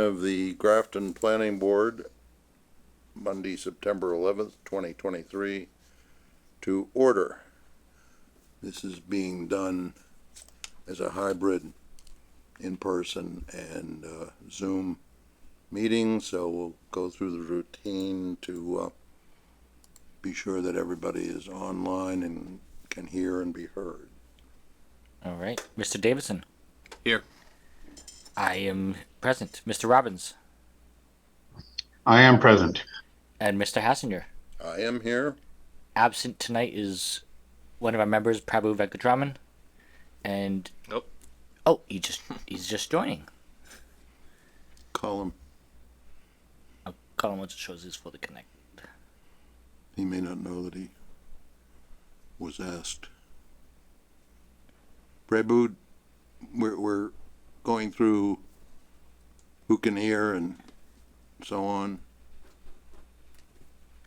of the Grafton Planning Board, Monday, September 11th, 2023, to order. This is being done as a hybrid in-person and Zoom meeting, so we'll go through the routine to be sure that everybody is online and can hear and be heard. All right. Mr. Davidson. Here. I am present. Mr. Robbins. I am present. And Mr. Hassinger. I am here. Absent tonight is one of our members, Prabhu Venkatraman. And Nope. oh, he's just joining. Call him. I'll call him once it shows his full to connect. He may not know that he was asked. Prabhu, we're going through who can hear and so on.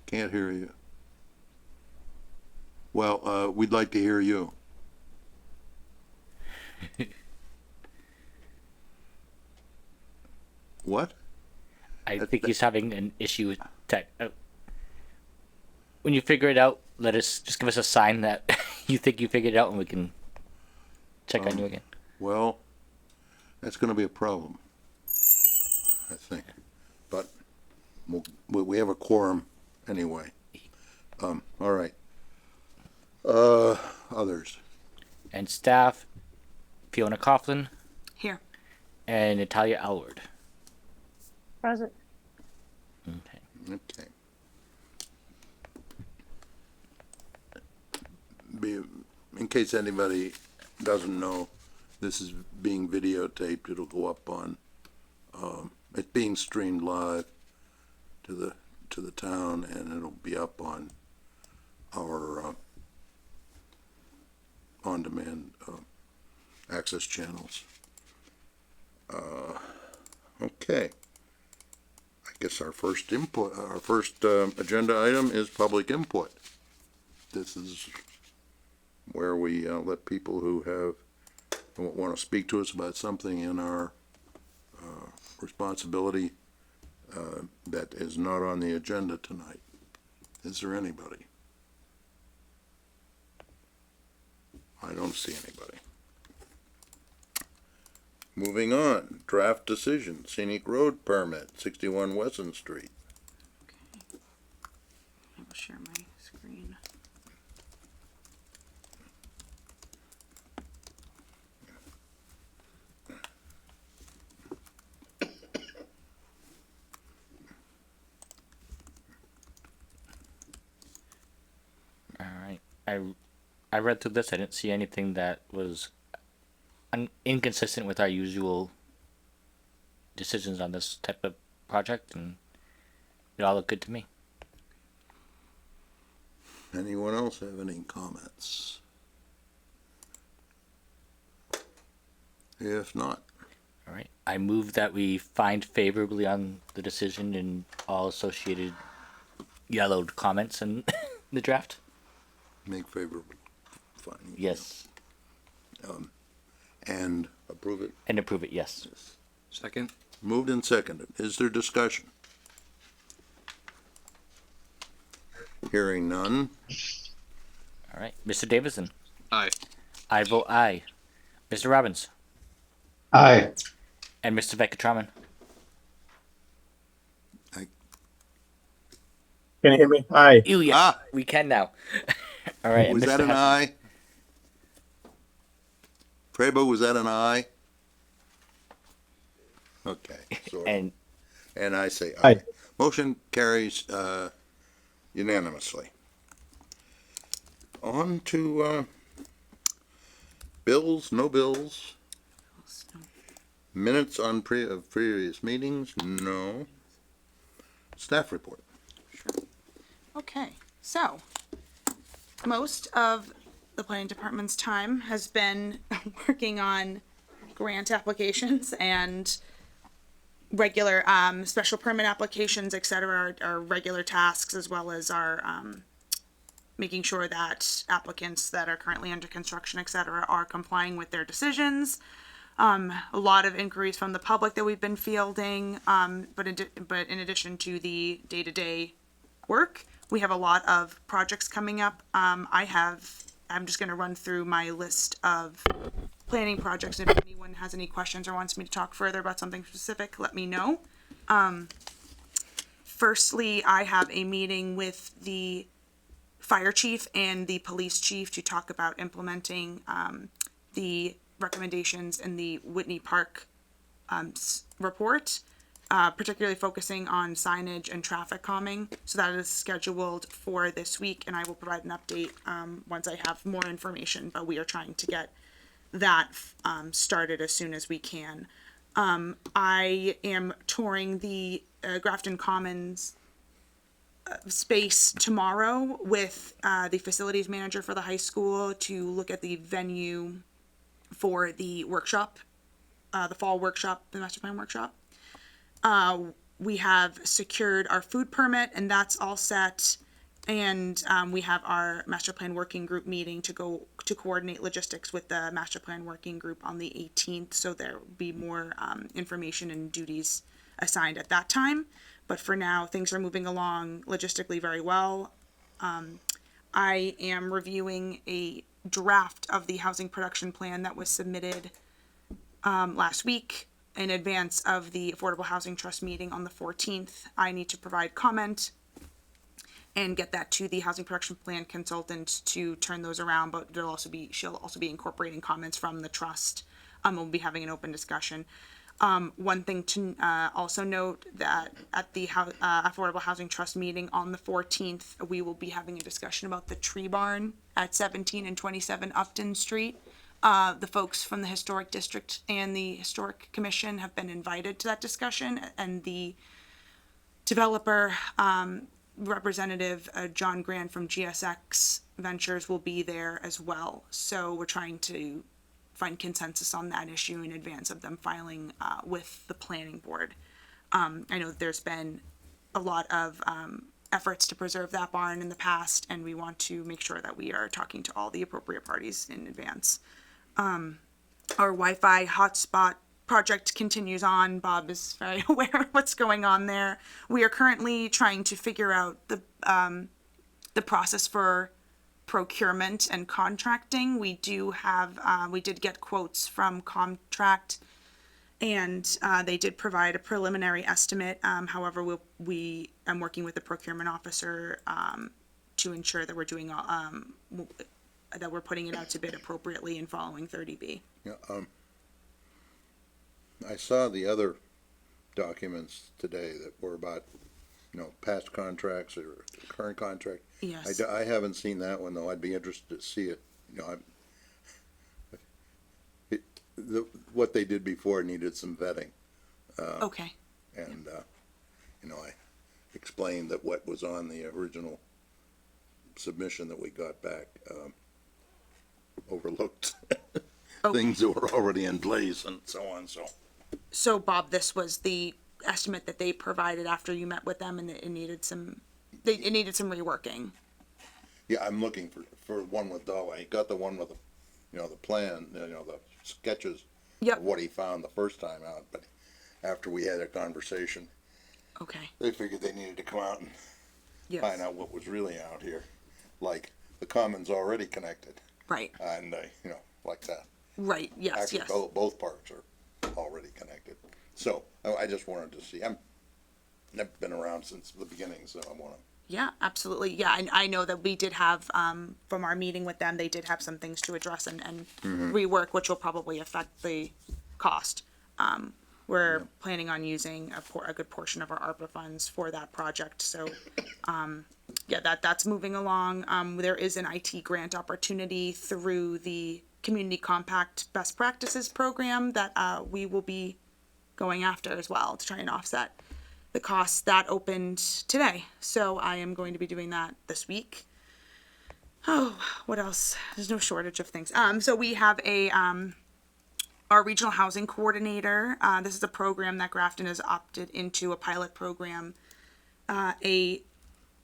Can't hear you. Well, we'd like to hear you. What? I think he's having an issue with tech. When you figure it out, just give us a sign that you think you figured it out, and we can check on you again. Well, that's going to be a problem, I think. But we have a quorum anyway. All right. Others. And staff, Fiona Coughlin. Here. And Natalia Alward. Present. Okay. Okay. In case anybody doesn't know, this is being videotaped. It'll go up on. It's being streamed live to the town, and it'll be up on our on-demand access channels. Okay. I guess our first agenda item is public input. This is where we let people who want to speak to us about something in our responsibility that is not on the agenda tonight. Is there anybody? I don't see anybody. Moving on, draft decision, scenic road permit, 61 Wesson Street. Okay. I will share my screen. All right. I read through this. I didn't see anything that was inconsistent with our usual decisions on this type of project, and it all looked good to me. Anyone else have any comments? If not, All right. I move that we find favorably on the decision and all associated yellowed comments in the draft. make favorable findings. Yes. And approve it. And approve it, yes. Second. Moved and seconded. Is there discussion? Hearing none. All right. Mr. Davidson. Aye. I vote aye. Mr. Robbins. Aye. And Mr. Venkatraman. Can you hear me? Aye. Ew, yes. Ah. We can now. All right. Was and that Mr. an Hess- aye? Prabo, was that an aye? Okay. Sorry. And And I say aye. Aye. Motion carries unanimously. On to bills, no bills. Minutes on of previous meetings, no. Staff report. Okay, so most of the planning department's time has been working on grant applications and regular special permit applications, et cetera, our regular tasks, as well as our making sure that applicants that are currently under construction, et cetera, are complying with their decisions. A lot of inquiries from the public that we've been fielding, but in addition to the day-to-day work, we have a lot of projects coming up. I'm just going to run through my list of planning projects. If anyone has any questions or wants me to talk further about something specific, let me know. Firstly, I have a meeting with the fire chief and the police chief to talk about implementing the recommendations in the Whitney Park report, particularly focusing on signage and traffic calming. So that is scheduled for this week, and I will provide an update once I have more information, but we are trying to get that started as soon as we can. I am touring the Grafton Commons space tomorrow with the facilities manager for the high school to look at the venue for the workshop, the fall workshop, the master plan workshop. We have secured our food permit, and that's all set. And we have our master plan working group meeting to coordinate logistics with the master plan working group on the 18th. So there will be more information and duties assigned at that time. But for now, things are moving along logistically very well. I am reviewing a draft of the housing production plan that was submitted last week in advance of the Affordable Housing Trust meeting on the 14th. I need to provide comment and get that to the housing production plan consultant to turn those around, but she'll also be incorporating comments from the trust. We'll be having an open discussion. One thing to also note that at the Affordable Housing Trust meeting on the 14th, we will be having a discussion about the tree barn at 17 and 27 Upton Street. The folks from the Historic District and the Historic Commission have been invited to that discussion, and the developer, Representative John Grant from GSX Ventures will be there as well. So we're trying to find consensus on that issue in advance of them filing with the planning board. I know that there's been a lot of efforts to preserve that barn in the past, and we want to make sure that we are talking to all the appropriate parties in advance. Our Wi-Fi hotspot project continues on. Bob is very aware of what's going on there. We are currently trying to figure out the process for procurement and contracting. We did get quotes from Comtract, and they did provide a preliminary estimate. However, I'm working with the procurement officer to ensure that we're doing that we're putting it out to bid appropriately and following 30B. Yeah, I saw the other documents today that were about, past contracts or current contract. Yes. I haven't seen that one, though. I'd be interested to see it. What they did before needed some vetting. Okay. And, I explained that what was on the original submission that we got back overlooked things that were already in place and so on, So Bob, this was the estimate that they provided after you met with them, and it needed some reworking. Yeah, I'm looking for one with Dolly. I got the one with the plan, the sketches Yep. of what he found the first time out, but after we had a conversation, Okay. they figured they needed to come out and Yes. find out what was really out here, like the commons already connected, Right. and like that. Right. Yes. Actually, Yes. both parks are already connected. So I just wanted to see. I've never been around since the beginning, so I want to. Yeah, absolutely. Yeah, I know that we did have, from our meeting with them, they did have some things to address and rework, which will probably affect the cost. We're planning on using a good portion of our ARPA funds for that project. So, yeah, that's moving along. There is an IT grant opportunity through the Community Compact Best Practices Program that we will be going after as well to try and offset the costs. That opened today, so I am going to be doing that this week. Oh, what else? There's no shortage of things. So we have our regional housing coordinator. This is a program that Grafton has opted into, a pilot program.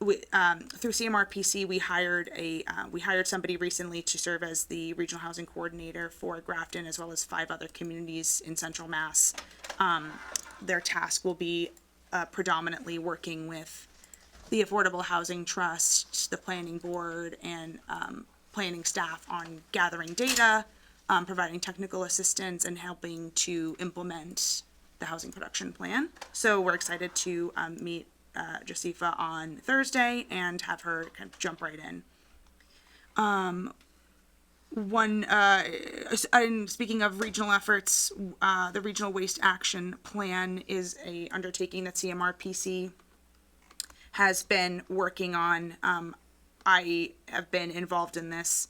through CMRPC, we hired somebody recently to serve as the regional housing coordinator for Grafton, as well as 5 other communities in Central Mass. Their task will be predominantly working with the Affordable Housing Trust, the Planning Board, and planning staff on gathering data, providing technical assistance, and helping to implement the housing production plan. So we're excited to meet Josefa on Thursday and have her kind of jump right in. And speaking of regional efforts, the Regional Waste Action Plan is a undertaking that CMRPC has been working on. I have been involved in this,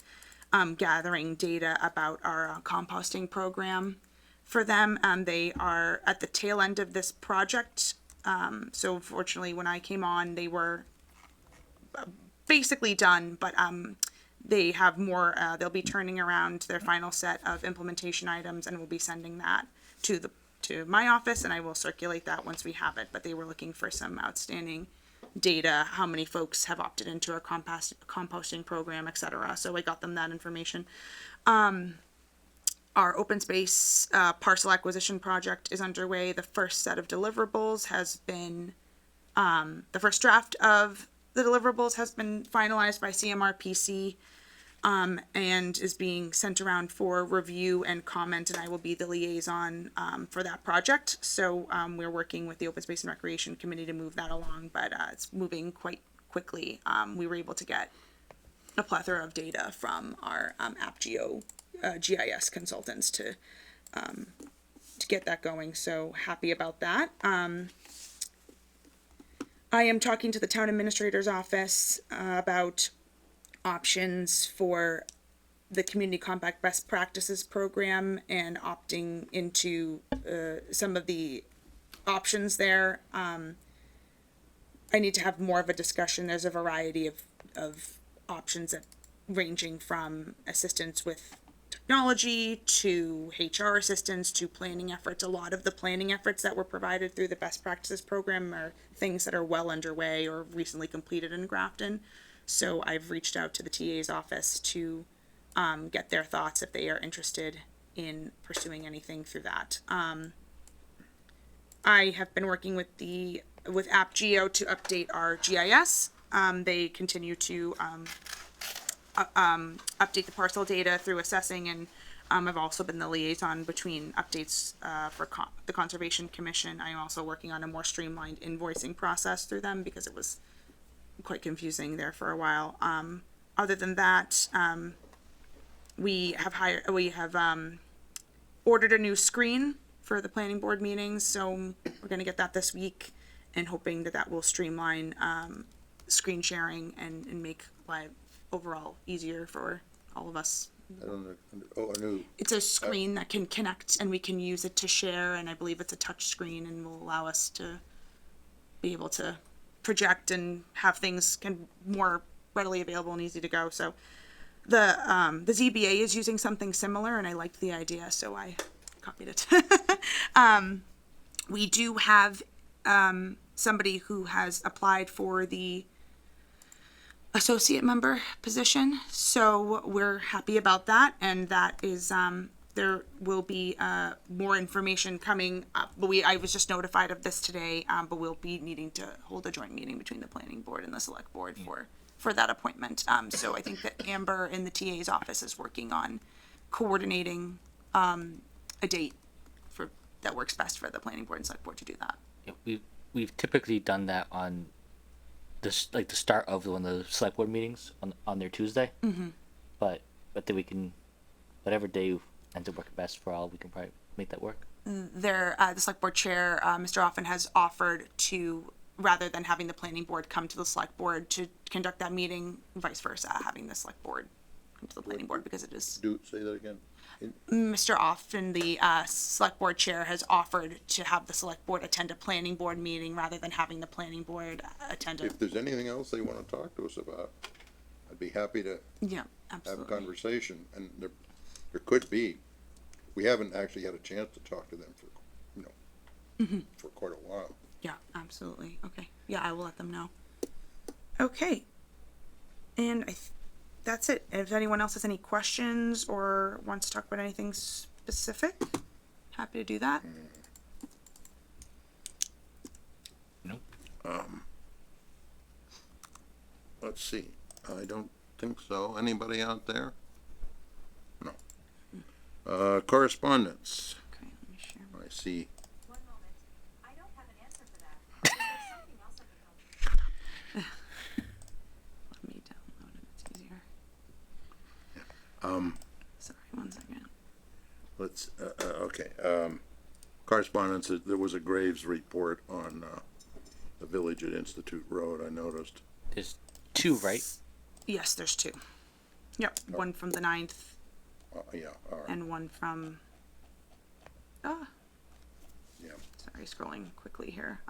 gathering data about our composting program for them. They are at the tail end of this project. So fortunately, when I came on, they were basically done, but they have more. They'll be turning around their final set of implementation items, and we'll be sending that to my office, and I will circulate that once we have it. But they were looking for some outstanding data, how many folks have opted into our composting program, etc. So I got them that information. Our open space parcel acquisition project is underway. The first set of deliverables has been, the first draft of the deliverables has been finalized by CMRPC, and is being sent around for review and comment, and I will be the liaison for that project. So we're working with the Open Space and Recreation Committee to move that along, but it's moving quite quickly. We were able to get a plethora of data from our AppGeo GIS consultants to get that going. So happy about that. I am talking to the town administrator's office about options for the Community Compact Best Practices program and opting into some of the options there. I need to have more of a discussion. There's a variety of options that ranging from assistance with technology to HR assistance to planning efforts. A lot of the planning efforts that were provided through the Best Practices program are things that are well underway or recently completed in Grafton. So I've reached out to the TA's office to get their thoughts if they are interested in pursuing anything through that. I have been working with AppGeo to update our GIS. They continue to update the parcel data through assessing, and I've also been the liaison between updates for the Conservation Commission. I'm also working on a more streamlined invoicing process through them because it was quite confusing there for a while. Other than that, we have ordered a new screen for the planning board meetings, so we're going to get that this week, and hoping that will streamline screen sharing and make life overall easier for all of us. I don't know. Oh, I knew. It's a screen that can connect, and we can use it to share, and I believe it's a touch screen and will allow us to be able to project and have things more readily available and easy to go. So the ZBA is using something similar, and I liked the idea, so I copied it. We do have somebody who has applied for the associate member position, so we're happy about that, and that is there will be more information coming up. But I was just notified of this today, but we'll be needing to hold a joint meeting between the planning board and the select board for that appointment. So I think that Amber in the TA's office is working on coordinating a date that works best for the planning board and select board to do that. Yeah, we've typically done that on the start of one of the select board meetings on their Tuesday. Mm-hmm. But then we can, whatever day ends up working best for all, we can probably make that work. The select board chair, Mr. Offen, has offered to, rather than having the planning board come to the select board to conduct that meeting, vice versa, having the select board come to the planning board, because it is. Say that again. Mr. Offen, the select board chair, has offered to have the select board attend a planning board meeting rather than having the planning board attend If there's anything else they want to talk to us about, I'd be happy to Yeah, have a absolutely. conversation. And there could be. We haven't actually had a chance to talk to them for quite a while. Yeah, absolutely. Okay. Yeah, I will let them know. Okay. And that's it. If anyone else has any questions or wants to talk about anything specific, happy to do that. Nope. Let's see, I don't think so. Anybody out there? No. Correspondence, Okay, let me share. I see. One moment. I don't have an answer for that. There's something else I can help you. Let me download it. It's easier. Um, Sorry, 1 second. let's, okay, correspondence, there was a Graves report on, the village at Institute Road, I noticed. There's two, right? Yes, there's 2. Yep, one from the 9th Yeah, all right, and one from. Ah, yeah. sorry, scrolling quickly here.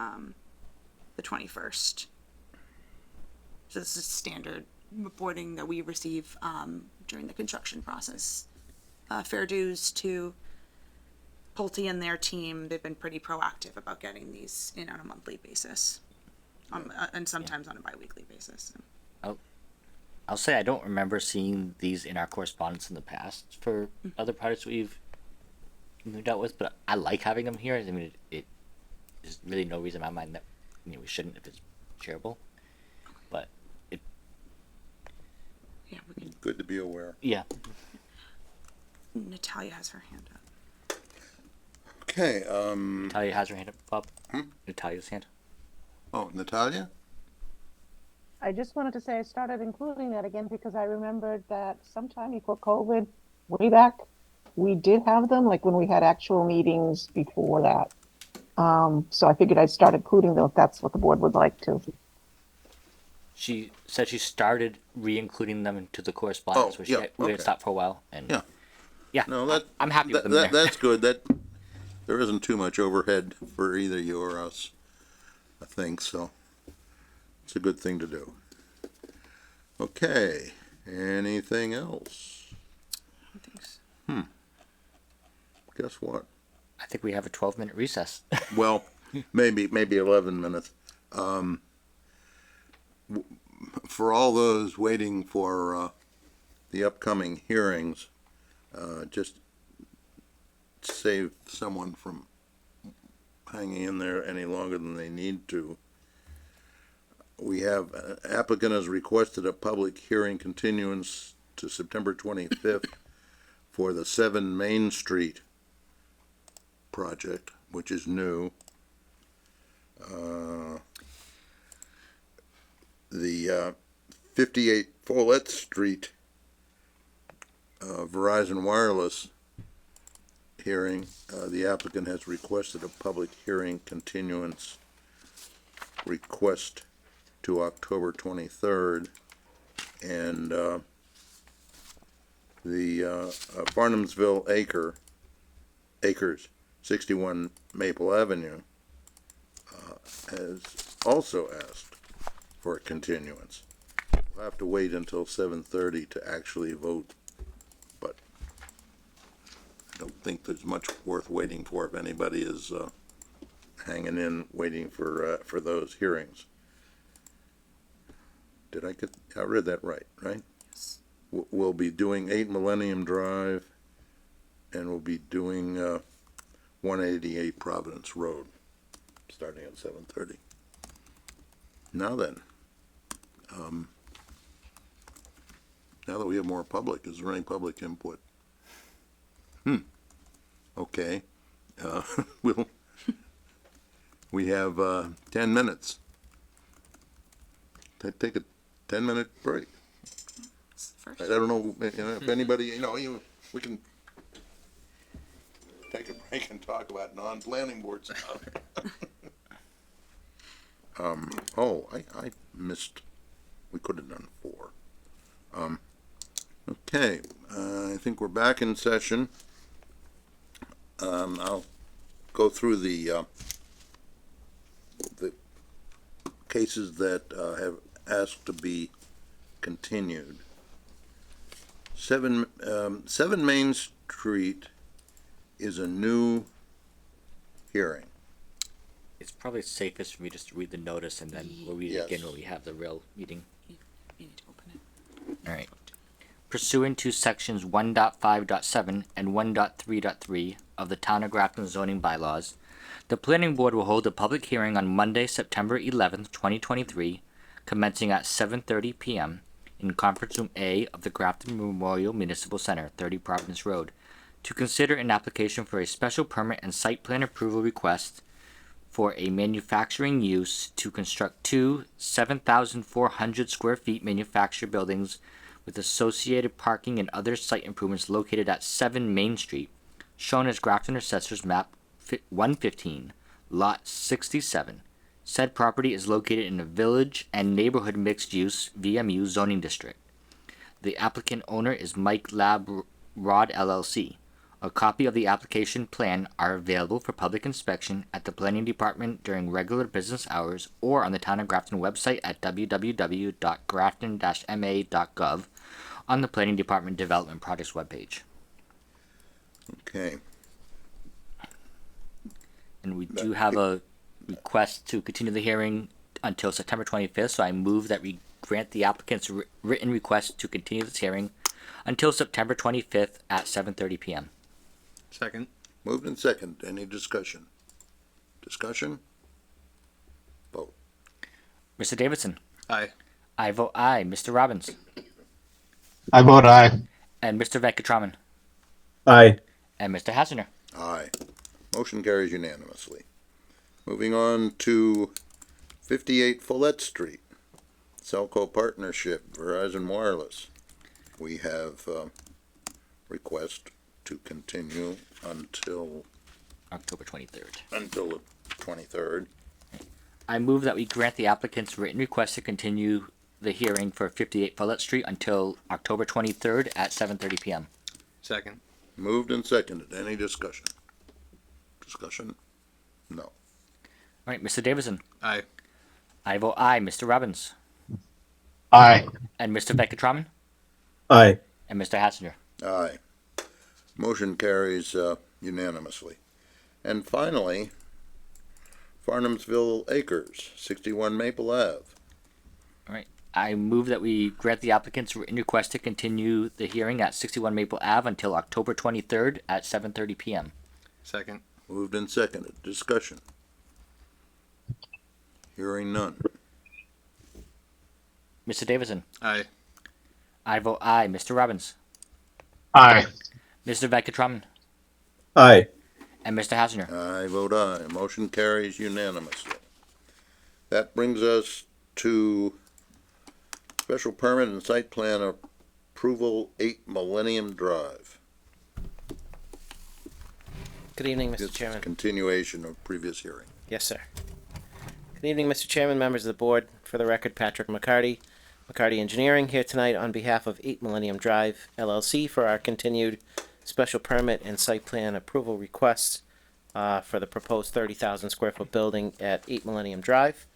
The 21st. So this is standard reporting that we receive during the construction process. Fair dues to Pulte and their team. They've been pretty proactive about getting these in on a monthly basis, and sometimes on a biweekly basis. I'll say I don't remember seeing these in our correspondence in the past for other projects we've dealt with, but I like having them here. I mean, there's really no reason in my mind that we shouldn't if it's shareable. But Yeah, we can. Good to be aware. yeah, Natalia has her hand up. Okay, Natalia has her hand up, Bob. Natalia's hand. oh, Natalia? I just wanted to say I started including that again because I remembered that sometime before COVID, way back, we did have them, like when we had actual meetings before that. So I figured I'd start including them if that's what the board would like to. She said she started re-including them into the correspondence, Oh, where yeah, we had okay. stopped for a while, and Yeah. yeah, No, that. I'm happy with that- them there. That's good, there isn't too much overhead for either you or us, I think, so it's a good thing to do. Okay, anything else? I don't think so. Guess what? I think we have a 12-minute recess. Well, maybe 11 minutes. For all those waiting for, the upcoming hearings, just save someone from hanging in there any longer than they need to. We have, applicant has requested a public hearing continuance to September 25th for the 7 Main Street project, which is new. The 58 Follette Street Verizon Wireless hearing, the applicant has requested a public hearing continuance request to October 23rd. And the Farnhamsville Acres, 61 Maple Avenue, has also asked for a continuance. We'll have to wait until 7:30 to actually vote, but I don't think there's much worth waiting for if anybody is hanging in, waiting for those hearings. I read that right? Yes. We'll be doing 8 Millennium Drive, and we'll be doing 188 Providence Road, starting at 7:30. Now then, now that we have more public, is there any public input? Okay, we have 10 minutes. Take a 10-minute break. It's the first. I don't know, if anybody, we can take a break and talk about non-planning board stuff. I missed, we could have done 4. Okay, I think we're back in session. I'll go through the cases that have asked to be continued. 7 Main Street is a new hearing. It's probably safest for me just to read the notice and then we'll read it again Yes. when we have the real meeting. You need to open it. Alright. Pursuant to sections 1.5.7 and 1.3.3 of the Town of Grafton zoning bylaws, the planning board will hold a public hearing on Monday, September 11th, 2023, commencing at 7:30 p.m. in Conference Room A of the Grafton Memorial Municipal Center, 30 Providence Road, to consider an application for a special permit and site plan approval request for a manufacturing use to construct two 7,400 square feet manufactured buildings with associated parking and other site improvements located at 7 Main Street, shown as Grafton Assessor's Map 115, Lot 67. Said property is located in a Village and Neighborhood Mixed Use VMU zoning district. The applicant owner is Mike Lab Rod LLC. A copy of the application plan are available for public inspection at the planning department during regular business hours or on the Town of Grafton website at www.grafton-ma.gov on the planning department development projects webpage. Okay, And we do have a request to continue the hearing until September 25th, so I move that we grant the applicant's written request to continue this hearing until September 25th at 7:30 p.m. Second. moved and second. Any discussion? Discussion? Vote. Mr. Davidson. Aye. I vote aye. Mr. Robbins. I vote aye. And Mr. Venkatraman. Aye. And Mr. Hassner. Aye. Motion carries unanimously. Moving on to 58 Follette Street, Selco Partnership, Verizon Wireless. We have request to continue until October 23rd. the 23rd. I move that we grant the applicant's written request to continue the hearing for 58 Follette Street until October 23rd at 7:30 p.m. Second. Moved and seconded. Any discussion? Discussion? No. All right, Mr. Davidson. Aye. I vote aye. Mr. Robbins. Aye. And Mr. Venkatraman. Aye. And Mr. Hassner. Aye. Motion carries unanimously. And finally, Farnhamsville Acres, 61 Maple Ave. I move that we grant the applicant's written request to continue the hearing at 61 Maple Ave until October 23rd at 7:30 p.m. Second. Moved and seconded. Discussion. Hearing none. Mr. Davidson. Aye. I vote aye. Mr. Robbins. Aye. Mr. Venkatraman. Aye. And Mr. Hassner. I vote aye. Motion carries unanimously. That brings us to special permit and site plan approval 8 Millennium Drive. Good evening, It's Mr. Chairman. continuation of previous hearing. Yes, sir. Good evening, Mr. Chairman, members of the board. For the record, Patrick McCarty, McCarty Engineering, here tonight on behalf of 8 Millennium Drive LLC for our continued special permit and site plan approval requests for the proposed 30,000 square foot building at 8 Millennium Drive.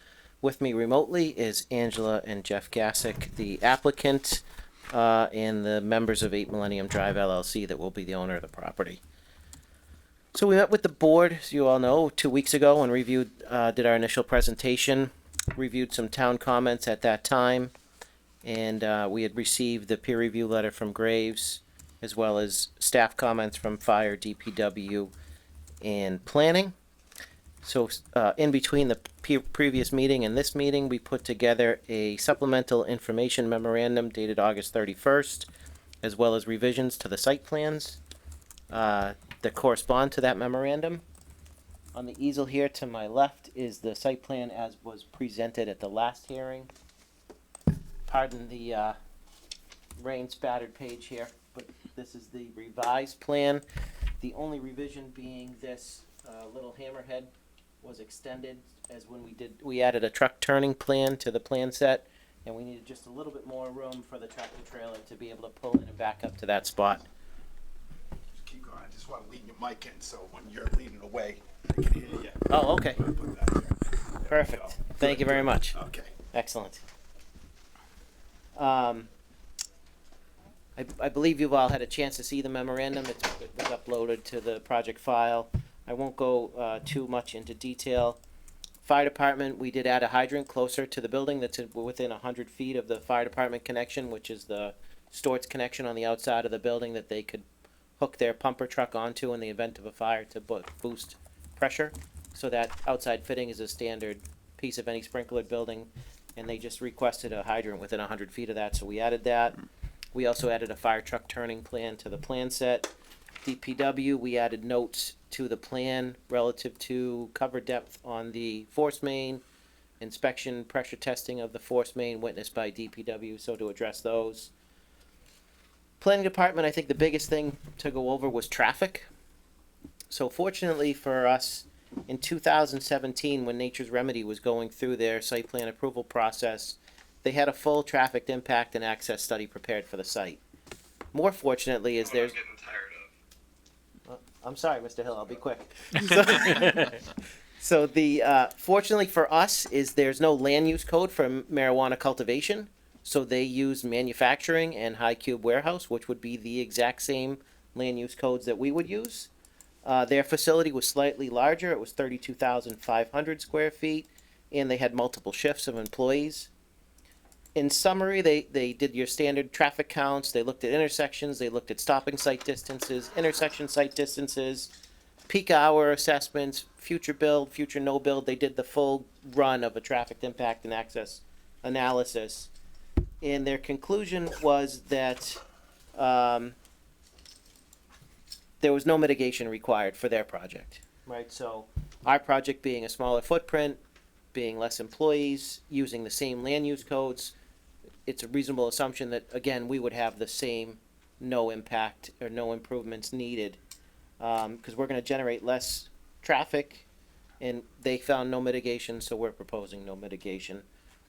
With me remotely is Angela and Jeff Gassick, the applicant, and the members of 8 Millennium Drive LLC that will be the owner of the property. So we met with the board, as you all know, 2 weeks ago and reviewed, did our initial presentation, reviewed some town comments at that time, and we had received the peer review letter from Graves, as well as staff comments from Fire, DPW, and Planning. So in between the previous meeting and this meeting, we put together a supplemental information memorandum dated August 31st, as well as revisions to the site plans that correspond to that memorandum. On the easel here to my left is the site plan as was presented at the last hearing. Pardon the rain spattered page here, but this is the revised plan. The only revision being this little hammerhead was extended, as when we added a truck turning plan to the plan set, and we needed just a little bit more room for the tractor trailer to be able to pull in and back up to that spot. Keep going. I just want to lean your mic in so when you're leaning away, I can hear you. Oh, okay. Put that there. Perfect. Thank you very much. Okay. Excellent. I believe you've all had a chance to see the memorandum. It was uploaded to the project file. I won't go too much into detail. Fire department, we did add a hydrant closer to the building that's within 100 feet of the fire department connection, which is the Storts connection on the outside of the building that they could hook their pumper truck onto in the event of a fire to boost pressure. So that outside fitting is a standard piece of any sprinklered building, and they just requested a hydrant within 100 feet of that, so we added that. We also added a fire truck turning plan to the plan set. DPW, we added notes to the plan relative to cover depth on the force main, inspection, pressure testing of the force main witnessed by DPW, so to address those. Planning department, I think the biggest thing to go over was traffic. So fortunately for us, in 2017, when Nature's Remedy was going through their site plan approval process, they had a full traffic impact and access study prepared for the site. More fortunately is there's... I'm sorry, Mr. Hill, I'll be quick. So the, fortunately for us is there's no land use code for marijuana cultivation. So they use manufacturing and high cube warehouse, which would be the exact same land use codes that we would use. Their facility was slightly larger. It was 32,500 square feet, and they had multiple shifts of employees. In summary, they did your standard traffic counts. They looked at intersections. They looked at stopping site distances, intersection site distances, peak hour assessments, future build, future no build. They did the full run of a traffic impact and access analysis. And their conclusion was that there was no mitigation required for their project, right? So our project being a smaller footprint, being less employees, using the same land use codes, it's a reasonable assumption that, again, we would have the same no impact or no improvements needed, because we're going to generate less traffic, and they found no mitigation, so we're proposing no mitigation.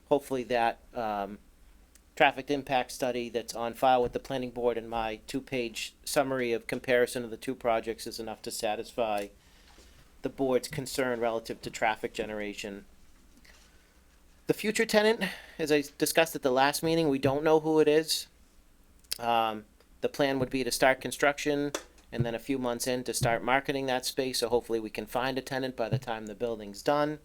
Hopefully that traffic impact study that's on file with the planning board and my 2-page summary of comparison of the two projects is enough to satisfy the board's concern relative to traffic generation. The future tenant, as I discussed at the last meeting, we don't know who it is. The plan would be to start construction and then a few months in to start marketing that space, so hopefully we can find a tenant by the time the building's done.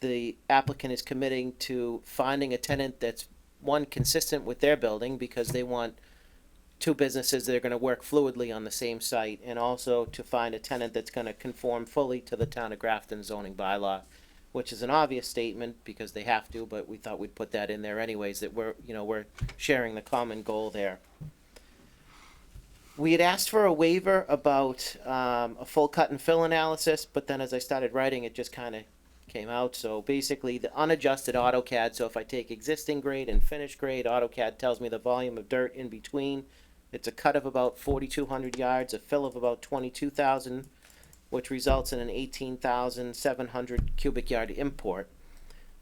The applicant is committing to finding a tenant that's, one, consistent with their building, because they want two businesses that are going to work fluidly on the same site, and also to find a tenant that's going to conform fully to the town of Grafton zoning bylaw, which is an obvious statement because they have to, but we thought we'd put that in there anyways, that we're sharing the common goal there. We had asked for a waiver about a full cut and fill analysis, but then as I started writing, it just kind of came out. So basically the unadjusted AutoCAD, so if I take existing grade and finished grade, AutoCAD tells me the volume of dirt in between. It's a cut of about 4,200 yards, a fill of about 22,000, which results in an 18,700 cubic yard import.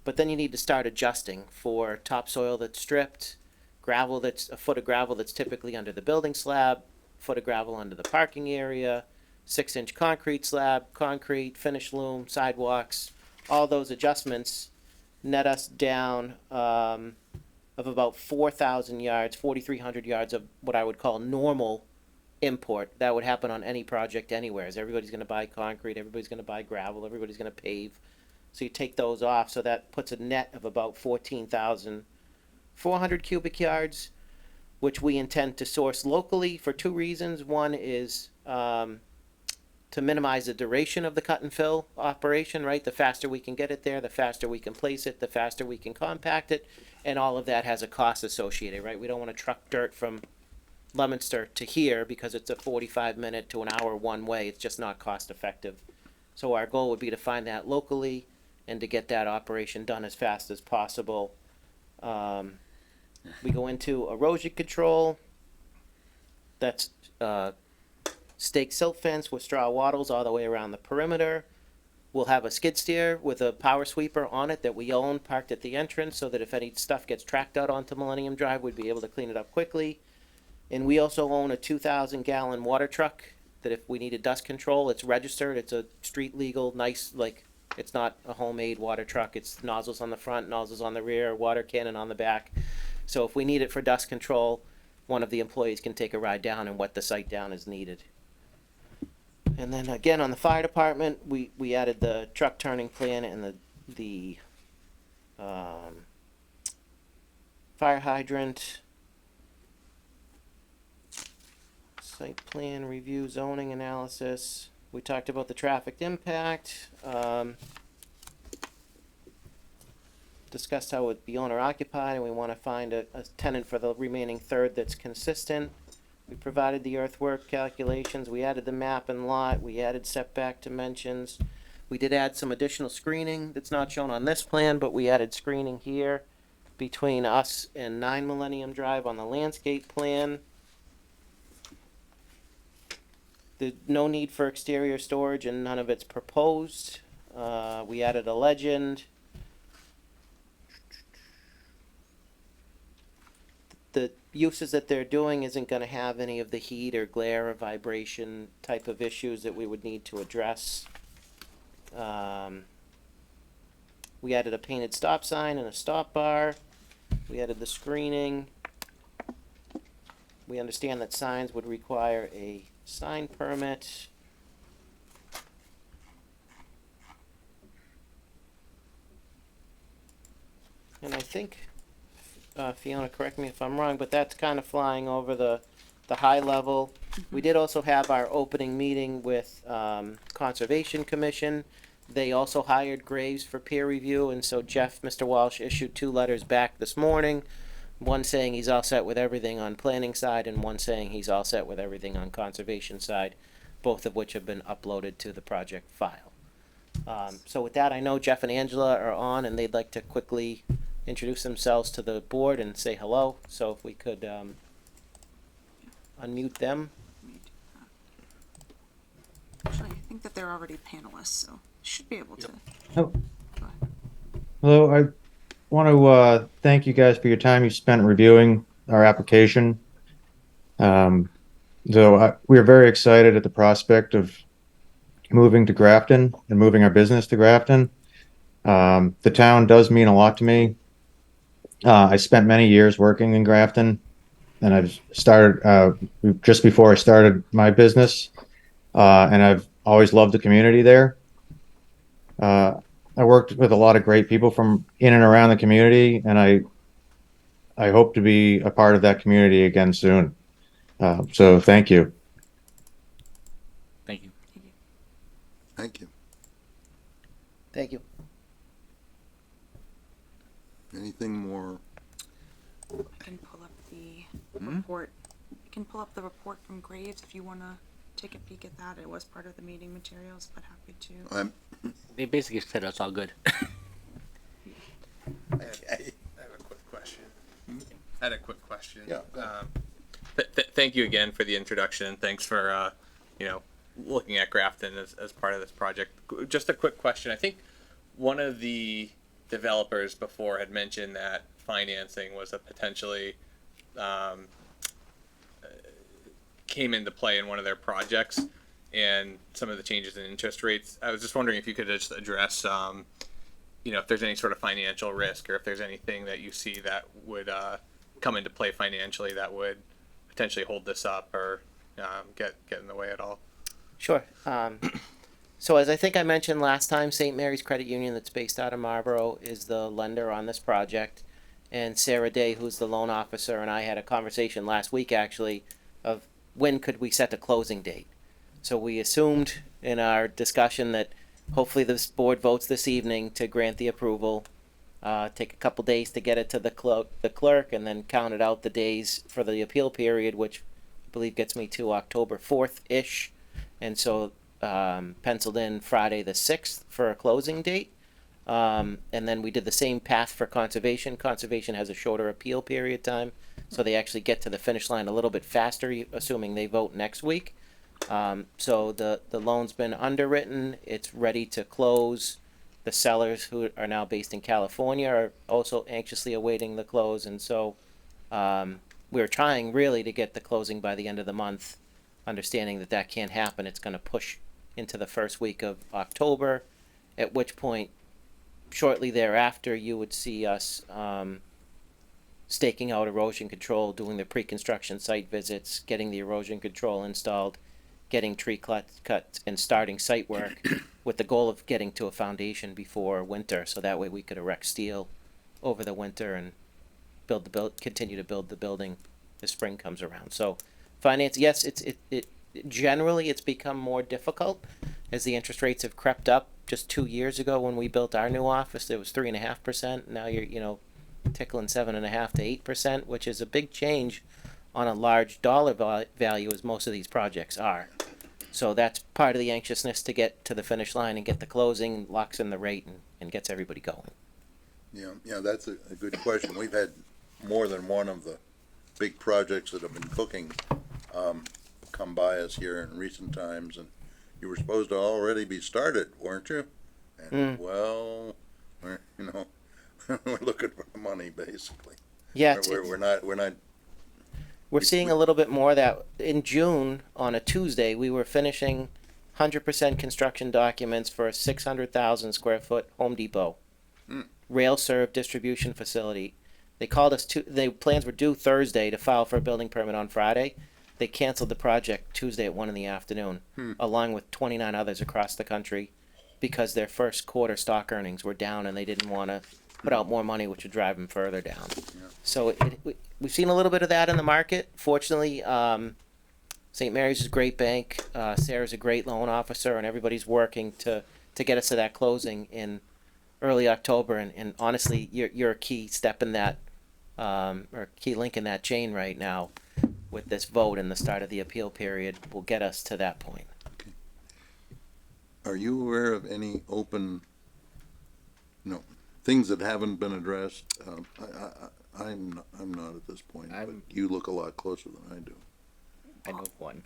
But then you need to start adjusting for topsoil that's stripped, gravel that's a foot of gravel that's typically under the building slab, foot of gravel under the parking area, 6-inch concrete slab, concrete, finished loom, sidewalks. All those adjustments net us down of about 4,000 yards, 4,300 yards of what I would call normal import. That would happen on any project anywhere. As everybody's going to buy concrete, everybody's going to buy gravel, everybody's going to pave. So you take those off, so that puts a net of about 14,400 cubic yards, which we intend to source locally for two reasons. One is to minimize the duration of the cut and fill operation, right? The faster we can get it there, the faster we can place it, the faster we can compact it, and all of that has a cost associated, right? We don't want to truck dirt from Leominster to here because it's a 45-minute to an hour one way. It's just not cost effective. So our goal would be to find that locally and to get that operation done as fast as possible. We go into erosion control. That's stake silt fence with straw wattles all the way around the perimeter. We'll have a skid steer with a power sweeper on it that we own, parked at the entrance, so that if any stuff gets tracked out onto Millennium Drive, we'd be able to clean it up quickly. And we also own a 2,000-gallon water truck that if we needed dust control, it's registered. It's a street legal, nice, like, it's not a homemade water truck. It's nozzles on the front, nozzles on the rear, water cannon on the back. So if we need it for dust control, one of the employees can take a ride down and wet the site down as needed. And then again, on the fire department, we added the truck turning plan and the the fire hydrant, site plan review, zoning analysis. We talked about the traffic impact. Discussed how it would be owner occupied, and we want to find a tenant for the remaining third that's consistent. We provided the earthwork calculations. We added the map and lot. We added setback dimensions. We did add some additional screening that's not shown on this plan, but we added screening here between us and 9 Millennium Drive on the landscape plan. There's no need for exterior storage, and none of it's proposed. We added a legend. The uses that they're doing isn't going to have any of the heat or glare or vibration type of issues that we would need to address. We added a painted stop sign and a stop bar. We added the screening. We understand that signs would require a sign permit. And I think, Fiona, correct me if I'm wrong, but that's kind of flying over the high level. We did also have our opening meeting with Conservation Commission. They also hired Graves for peer review, and so Mr. Walsh, issued 2 letters back this morning. One saying he's all set with everything on planning side, and one saying he's all set with everything on conservation side, both of which have been uploaded to the project file. So with that, I know Jeff and Angela are on, and they'd like to quickly introduce themselves to the board and say hello. So if we could unmute them. Actually, I think that they're already panelists, so should be able to. Hello, I want to thank you guys for your time you spent reviewing our application. We are very excited at the prospect of moving to Grafton and moving our business to Grafton. The town does mean a lot to me. I spent many years working in Grafton, and I've started just before I started my business, and I've always loved the community there. I worked with a lot of great people from in and around the community, and I hope to be a part of that community again soon. So thank you. Thank you. Thank you. Thank you. Anything more? I can pull up the report. I can pull up the report from Graves if you want to take a peek at that. It was part of the meeting materials, but happy to. They basically said it's all good. I have a quick question. I had a quick question. Yeah. Thank you again for the introduction. Thanks for, looking at Grafton as part of this project. Just a quick question. I think one of the developers before had mentioned that financing was a potentially came into play in one of their projects, and some of the changes in interest rates. I was just wondering if you could just address, if there's any sort of financial risk, or if there's anything that you see that would come into play financially that would potentially hold this up or get in the way at all. Sure. So as I think I mentioned last time, St. Mary's Credit Union, that's based out of Marlboro, is the lender on this project. And Sarah Day, who's the loan officer, and I had a conversation last week actually of when could we set a closing date. So we assumed in our discussion that hopefully this board votes this evening to grant the approval. Take a couple days to get it to the clerk, and then counted out the days for the appeal period, which I believe gets me to October 4th-ish. And so penciled in Friday the 6th for a closing date. And then we did the same path for conservation. Conservation has a shorter appeal period time, so they actually get to the finish line a little bit faster, assuming they vote next week. So the loan's been underwritten. It's ready to close. The sellers, who are now based in California, are also anxiously awaiting the close. And so we're trying really to get the closing by the end of the month, understanding that that can't happen. It's going to push into the first week of October, at which point shortly thereafter you would see us staking out erosion control, doing the pre-construction site visits, getting the erosion control installed, getting tree cuts and starting site work with the goal of getting to a foundation before winter, so that way we could erect steel over the winter and continue to build the building as spring comes around. So finance, yes, it generally it's become more difficult as the interest rates have crept up. Just 2 years ago when we built our new office, it was 3.5%. Now you're tickling 7.5% to 8%, which is a big change on a large dollar value as most of these projects are. So that's part of the anxiousness to get to the finish line and get the closing, locks in the rate, and gets everybody going. Yeah, that's a good question. We've had more than one of the big projects that have been cooking, come by us here in recent times, and you were supposed to already be started, weren't you? And well, we're we're looking for the money basically. Yeah, We're not. we're seeing a little bit more of that. In June, on a Tuesday, we were finishing 100% construction documents for a 600,000 square foot Home Depot rail serve distribution facility. They called us the plans were due Thursday to file for a building permit on Friday. They canceled the project Tuesday at 1 p.m, along with 29 others across the country, because their first quarter stock earnings were down and they didn't want to put out more money, which would drive them further down. So we've seen a little bit of that in the market. Fortunately, St. Mary's is a great bank. Sarah's a great loan officer, and everybody's working to get us to that closing in early October. And honestly, you're a key step in that, or key link in that chain right now. With this vote and the start of the appeal period, will get us to that point. Are you aware of any open, things that haven't been addressed? I'm not at this point, but you look a lot closer than I do. I know one.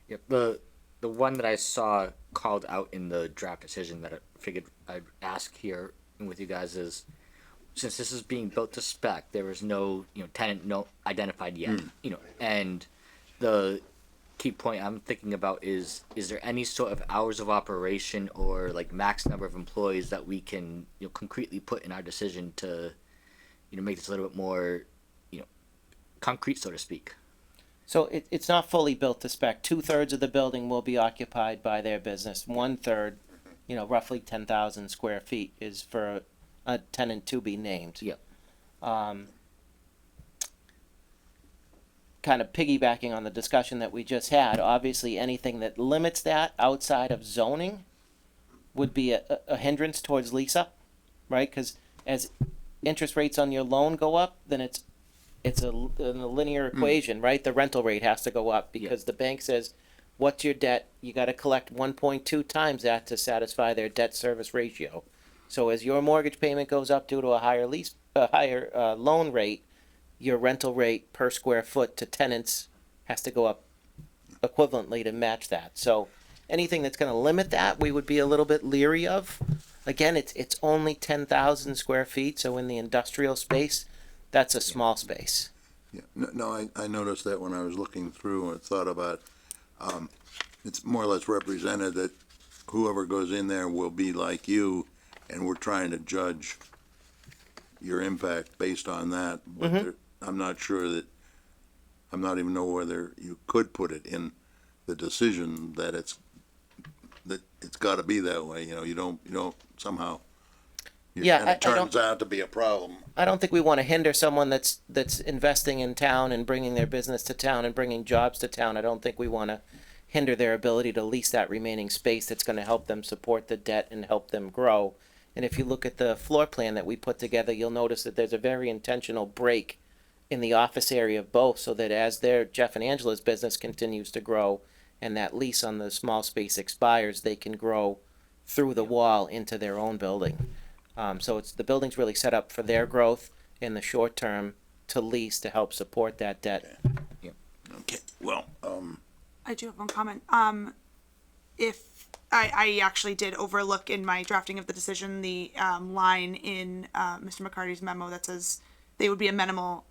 Yep. The one that I saw called out in the draft decision that I figured I'd ask here with you guys is, since this is being built to spec, there is no tenant identified yet. And the key point I'm thinking about is there any sort of hours of operation or like max number of employees that we can concretely put in our decision to make this a little bit more concrete, so to speak? So it's not fully built to spec. 2/3 of the building will be occupied by their business. 1/3, roughly 10,000 square feet, is for a tenant to be named. Yep. Kind of piggybacking on the discussion that we just had, obviously anything that limits that outside of zoning would be a hindrance towards lease up, right? Because as interest rates on your loan go up, then it's a linear equation, right? The rental rate has to go up because the bank says, what's your debt? You got to collect 1.2 times that to satisfy their debt service ratio. So as your mortgage payment goes up due to a higher loan rate, your rental rate per square foot to tenants has to go up equivalently to match that. So anything that's going to limit that, we would be a little bit leery of. Again, it's only 10,000 square feet, so in the industrial space, that's a small space. Yeah, no, I noticed that when I was looking through and thought about, it's more or less represented that whoever goes in there will be like you, and we're trying to judge your impact based on that. But I'm not sure that, I'm not even know whether you could put it in the decision that it's got to be that way. You don't somehow. Yeah, it turns out to be a problem. I don't think we want to hinder someone that's investing in town and bringing their business to town and bringing jobs to town. I don't think we want to hinder their ability to lease that remaining space that's going to help them support the debt and help them grow. And if you look at the floor plan that we put together, you'll notice that there's a very intentional break in the office area of both, so that as Jeff and Angela's business continues to grow and that lease on the small space expires, they can grow through the wall into their own building. So the building's really set up for their growth in the short term to lease to help support that debt. Okay. Well, I do have one comment. If I actually did overlook in my drafting of the decision the line in Mr. McCarty's memo that says they would be amenable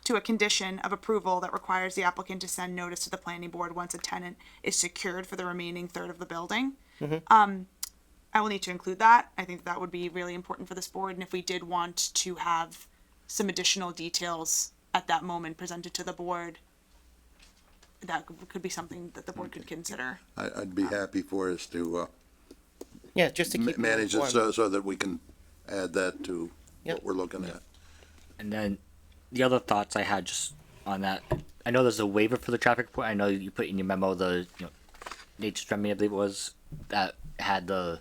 to a condition of approval that requires the applicant to send notice to the planning board once a tenant is secured for the remaining third of the building. I will need to include that. I think that would be really important for this board, and if we did want to have some additional details at that moment presented to the board, that could be something that the board could consider. I'd be happy for us to, Yeah, just to keep manage it informed. so that we can add that to Yep. what we're looking at. And then the other thoughts I had just on that, I know there's a waiver for the traffic report. I know you put in your memo the Nature's Remedy, I believe it was, that had the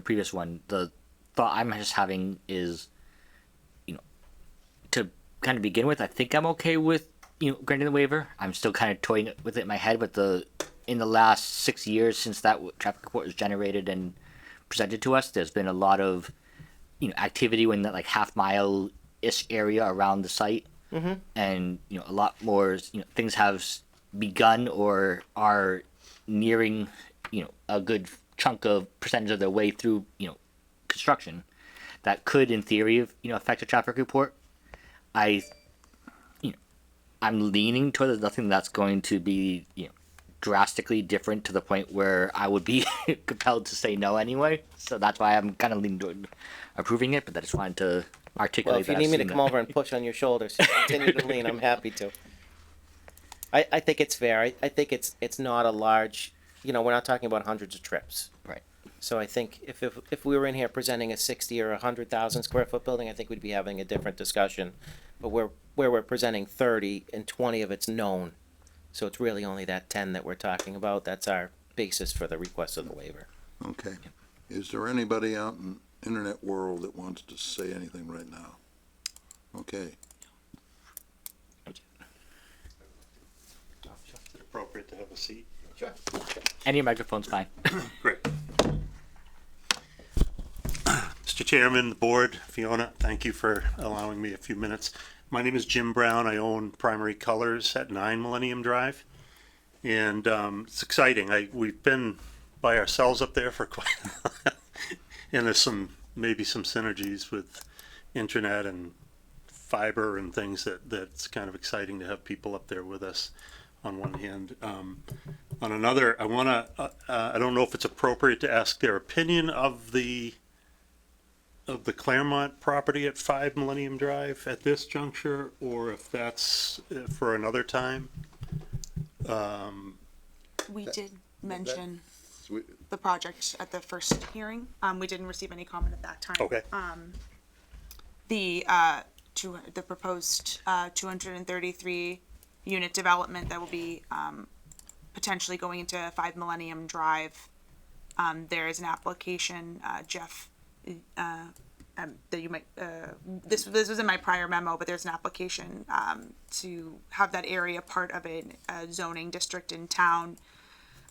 previous one. The thought I'm just having is, to kind of begin with, I think I'm okay with granting the waiver. I'm still kind of toying with it in my head, but in the last 6 years since that traffic report was generated and presented to us, there's been a lot of activity in that like half mile ish area around the site, and a lot more things have begun or are nearing a good chunk of percentage of their way through construction that could in theory affect a traffic report. I'm leaning toward nothing that's going to be drastically different to the point where I would be compelled to say no anyway. So that's why I'm kind of leaning toward approving it. But I just wanted to articulate. Well, if you that need I've me to seen come that. over and push on your shoulders, continue to lean. I'm happy to. I think it's fair. I think it's not a large. We're not talking about hundreds of trips. Right. So I think if we were in here presenting a 60 or 100,000 square foot building, I think we'd be having a different discussion. But where we're presenting 30 and 20 of it's known, so it's really only that 10 that we're talking about. That's our basis for the request of the waiver. Okay. Is there anybody out in internet world that wants to say anything right now? Okay. Is it appropriate to have a seat? Sure. Any microphone's fine. Great. Mr. Chairman, the board, Fiona, thank you for allowing me a few minutes. My name is Jim Brown. I own Primary Colors at 9 Millennium Drive. And it's exciting. We've been by ourselves up there for quite a while. And there's maybe some synergies with internet and fiber and things that's kind of exciting to have people up there with us on one hand. On another, I don't know if it's appropriate to ask their opinion of the Claremont property at 5 Millennium Drive at this juncture, or if that's for another time. We did mention Sweet. the project at the first hearing. We didn't receive any comment at that time. Okay. The proposed 233 unit development that will be potentially going into 5 Millennium Drive. There is an application, Jeff, that you might, this was in my prior memo, but there's an application to have that area part of a zoning district in town.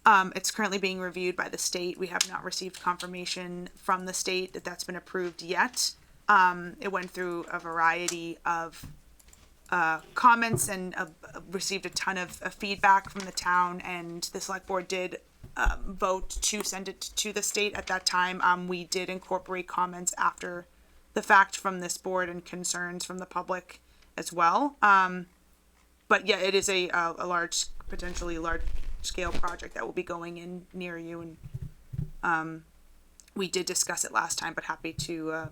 It's currently being reviewed by the state. We have not received confirmation from the state that that's been approved yet. It went through a variety of comments and received a ton of feedback from the town, and the select board did vote to send it to the state at that time. We did incorporate comments after the fact from this board and concerns from the public as well. But yeah, it is a large, potentially large scale project that will be going in near you, and we did discuss it last time, but happy to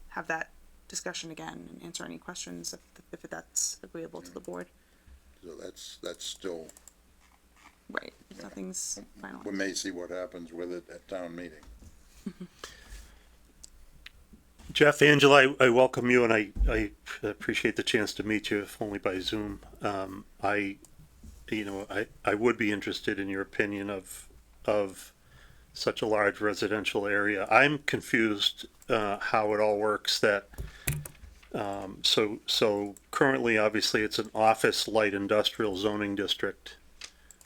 have that discussion again and answer any questions if that's agreeable to the board. So that's still, Right, nothing's final. we may see what happens with it at town meeting. Jeff, Angela, I welcome you, and I appreciate the chance to meet you, if only by Zoom. I would be interested in your opinion of such a large residential area. I'm confused how it all works. That so currently, obviously, it's an office light industrial zoning district.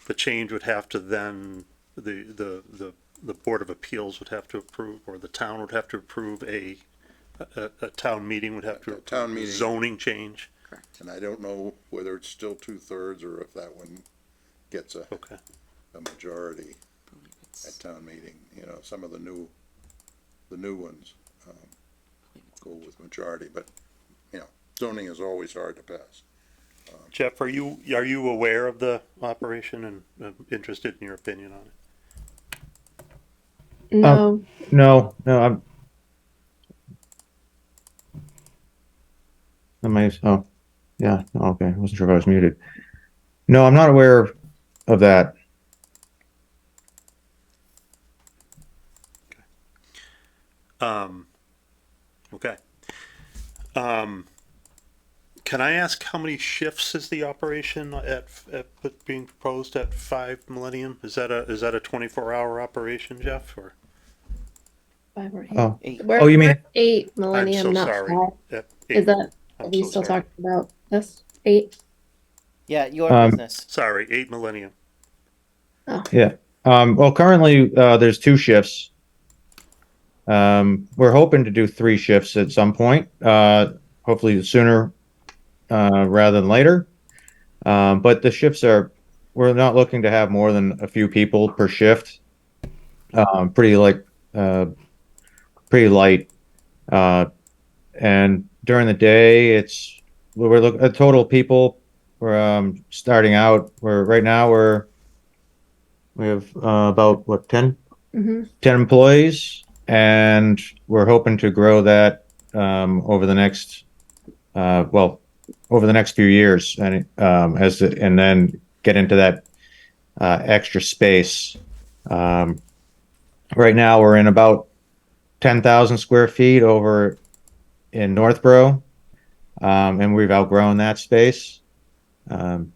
The change would have to then the Board of Appeals would have to approve, or the town would have to approve a town meeting would have to approve town meeting. zoning change. Correct. And I don't know whether it's still 2/3 or if that one gets a Okay. majority at town meeting. Some of the new ones go with majority, but zoning is always hard to pass. Jeff, are you aware of the operation and interested in your opinion on it? No, No, oh, yeah, okay, I wasn't sure if I was muted. No, I'm not aware of that. Okay. Can I ask how many shifts is the operation at being proposed at 5 Millennium? Is that a 24-hour operation, Jeff? Or 5 or 8. Oh, We're, oh, you mean 8 I'm Millennium, so not sorry. 5. At Is 8. that, I'm are we so still sorry. talking about this? 8? Yeah, your Um, business. Sorry, 8 Millennium. yeah. Well, currently there's 2 shifts. We're hoping to do 3 shifts at some point. Hopefully sooner rather than later. But the shifts we're not looking to have more than a few people per shift. Pretty light. And during the day, we're looking at total people. We're starting out. Right now we have about 10 Mm-hmm. 10 employees, and we're hoping to grow that over the next few years, and and then get into that extra space. Right now we're in about 10,000 square feet over in Northborough, and we've outgrown that space. And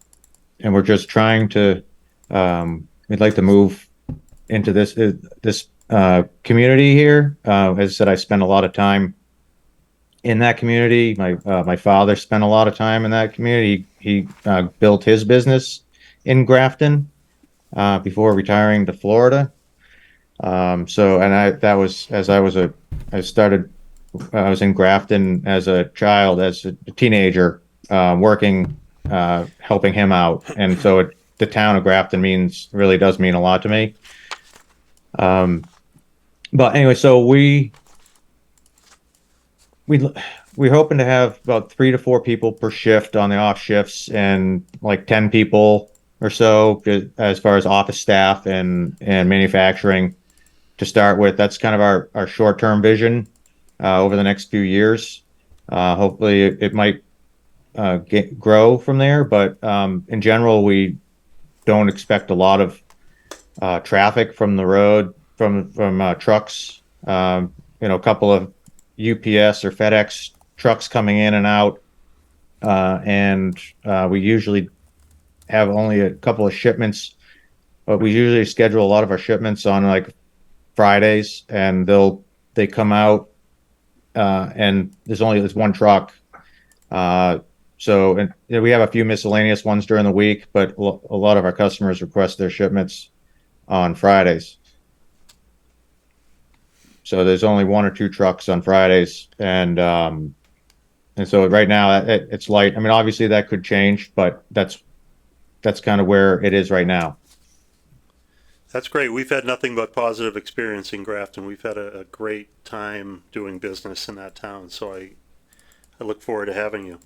we're just trying to we'd like to move into this community here. As I said, I spend a lot of time in that community. My father spent a lot of time in that community. He built his business in Grafton before retiring to Florida. I was in Grafton as a child, as a teenager, working, helping him out, and so the town of Grafton really does mean a lot to me. But anyway, so we're hoping to have about 3 to 4 people per shift on the off shifts, and like 10 people or so as far as office staff and manufacturing to start with. That's kind of our short-term vision over the next few years. Hopefully it might grow from there, but in general, we don't expect a lot of traffic from the road, from trucks. A couple of UPS or FedEx trucks coming in and out, and we usually have only a couple of shipments, but we usually schedule a lot of our shipments on like Fridays, and they come out, and there's one truck. So we have a few miscellaneous ones during the week, but a lot of our customers request their shipments on Fridays. So there's only 1 or 2 trucks on Fridays, and so right now it's light. I mean, obviously that could change, but that's kind of where it is right now. That's great. We've had nothing but positive experience in Grafton. We've had a great time doing business in that town, so I look forward to having you.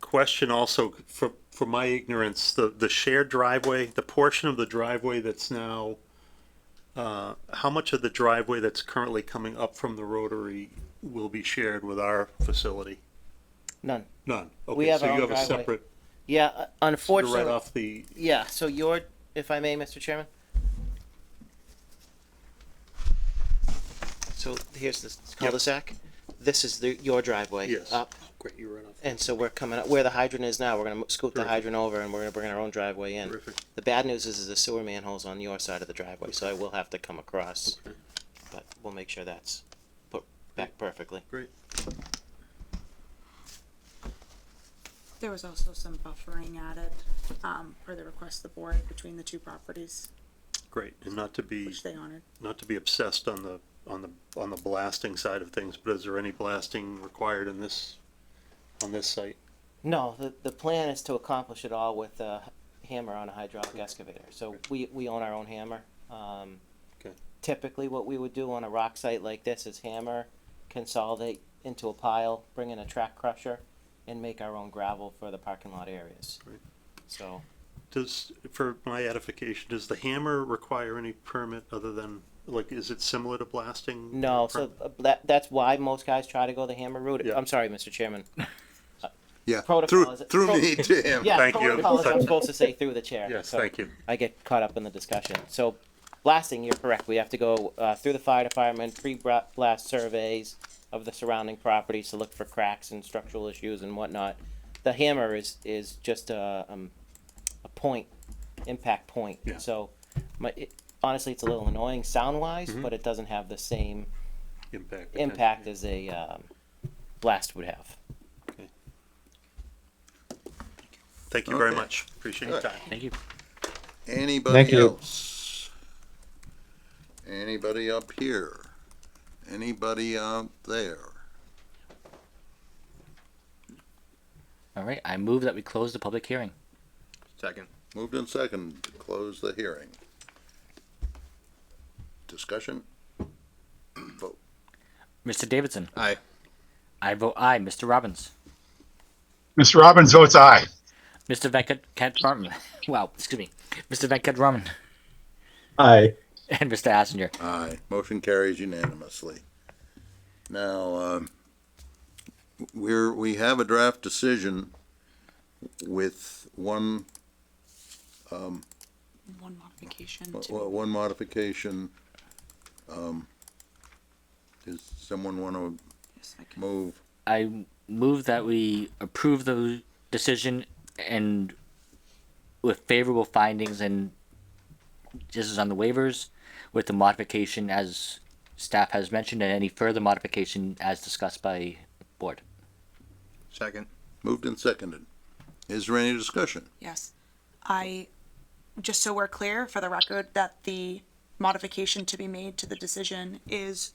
Question also, for my ignorance, the shared driveway, the portion of the driveway that's now, how much of the driveway that's currently coming up from the Rotary will be shared with our facility? None. None. Okay, We have so our you own have a driveway. separate, Yeah, unfortunately. right off the, Yeah, so if I may, Mr. Chairman. So here's the cul-de-sac. This is your driveway yes. up. Great, you right off. And so we're coming up where the hydrant is now. We're gonna scoop the Terrific. hydrant over, and we're gonna bring our own driveway in. Terrific. The bad news is the sewer manhole's on your side of the driveway, so I will have to come across. Okay. But we'll make sure that's put back perfectly. Great. There was also some buffering added, per the request of the board between the 2 properties, Great, and not to be which they honored. obsessed on the blasting side of things, but is there any blasting required on this site? No, the plan is to accomplish it all with a hammer on a hydraulic excavator. So we own our own hammer. Okay. Typically what we would do on a rock site like this is hammer, consolidate into a pile, bring in a track crusher, and make our own gravel for the parking lot areas. Right. So, For my edification, does the hammer require any permit other than, like, is it similar to blasting? no, so that's why most guys try to go the hammer route. Yeah. I'm sorry, Mr. Chairman. Yeah, Protocol is- through me to him. Yeah, Thank you. protocol is I'm supposed to say through the chair. Yes, so thank you. I get caught up in the discussion. So blasting, you're correct. We have to go through the fire department, pre-blast surveys of the surrounding properties to look for cracks and structural issues and whatnot. The hammer is just a point, impact point. Yeah. So honestly, it's a little annoying sound-wise, but it doesn't have the same impact as a blast would have. Thank you very Okay. much. Appreciate your time. Thank you. Anybody Thank you. else? Anybody up here? Anybody out there? All right, I move that we close the public hearing. Second. Moved in second to close the hearing. Discussion? Vote. Mr. Davidson. Aye. I vote aye. Mr. Robbins. Mr. Robbins votes aye. Mr. Venkatraman. Wow, excuse me. Mr. Venkatraman. Aye. And Mr. Assinger. Aye. Motion carries unanimously. Now, we have a draft decision with one One modification. one modification. Does someone want to Yes, I can. move? I move that we approve the decision and with favorable findings, and this is on the waivers with the modification as staff has mentioned, and any further modification as discussed by board. Second. Moved and seconded. Is there any discussion? Yes. Just so we're clear for the record, that the modification to be made to the decision is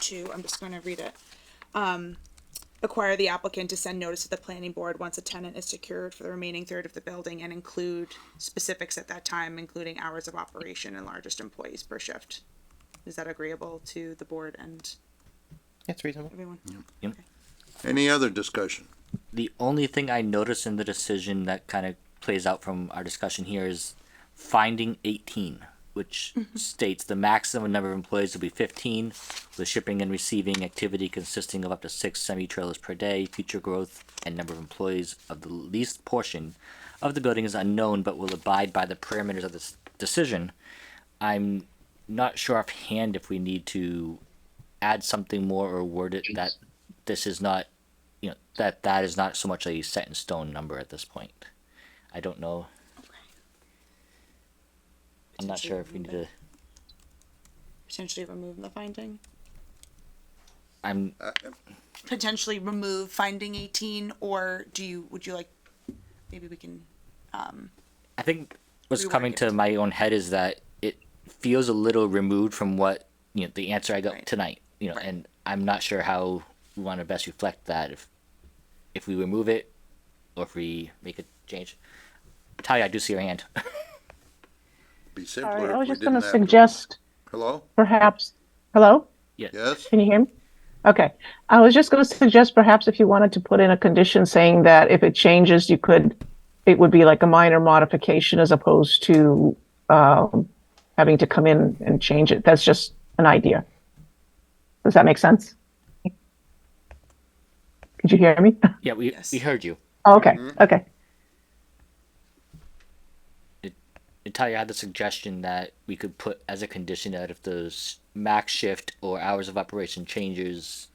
to, I'm just going to read it. Require the applicant to send notice to the planning board once a tenant is secured for the remaining third of the building and include specifics at that time, including hours of operation and largest employees per shift. Is that agreeable to the board and It's reasonable. everyone? Any other discussion? The only thing I noticed in the decision that kind of plays out from our discussion here is finding 18, which states the maximum number of employees will be 15, with shipping and receiving activity consisting of up to 6 semi-trailers per day. Future growth and number of employees of the leased portion of the building is unknown, but will abide by the parameters of this decision. I'm not sure offhand if we need to add something more or word it that this is not, that is not so much a set in stone number at this point. I don't know. I'm not sure if we need to. Potentially remove the finding? I'm. Potentially remove finding 18, or would you like, maybe we can, I think what's Rework coming it. to my own head is that it feels a little removed from what the answer I got Right. tonight. Right. And I'm not sure how we want to best reflect that. If we remove it, or if we make a change. Talia, I do see your hand. Be simpler Sorry, if I was we just going to didn't have suggest Hello? perhaps, hello? Yes? Can you hear me? Okay. I was just going to suggest perhaps if you wanted to put in a condition saying that if it changes, it would be like a minor modification as opposed to having to come in and change it. That's just an idea. Does that make sense? Could you hear me? Yeah, we Yes. we heard you. Okay, okay. Talia had the suggestion that we could put as a condition that if the max shift or hours of operation changes,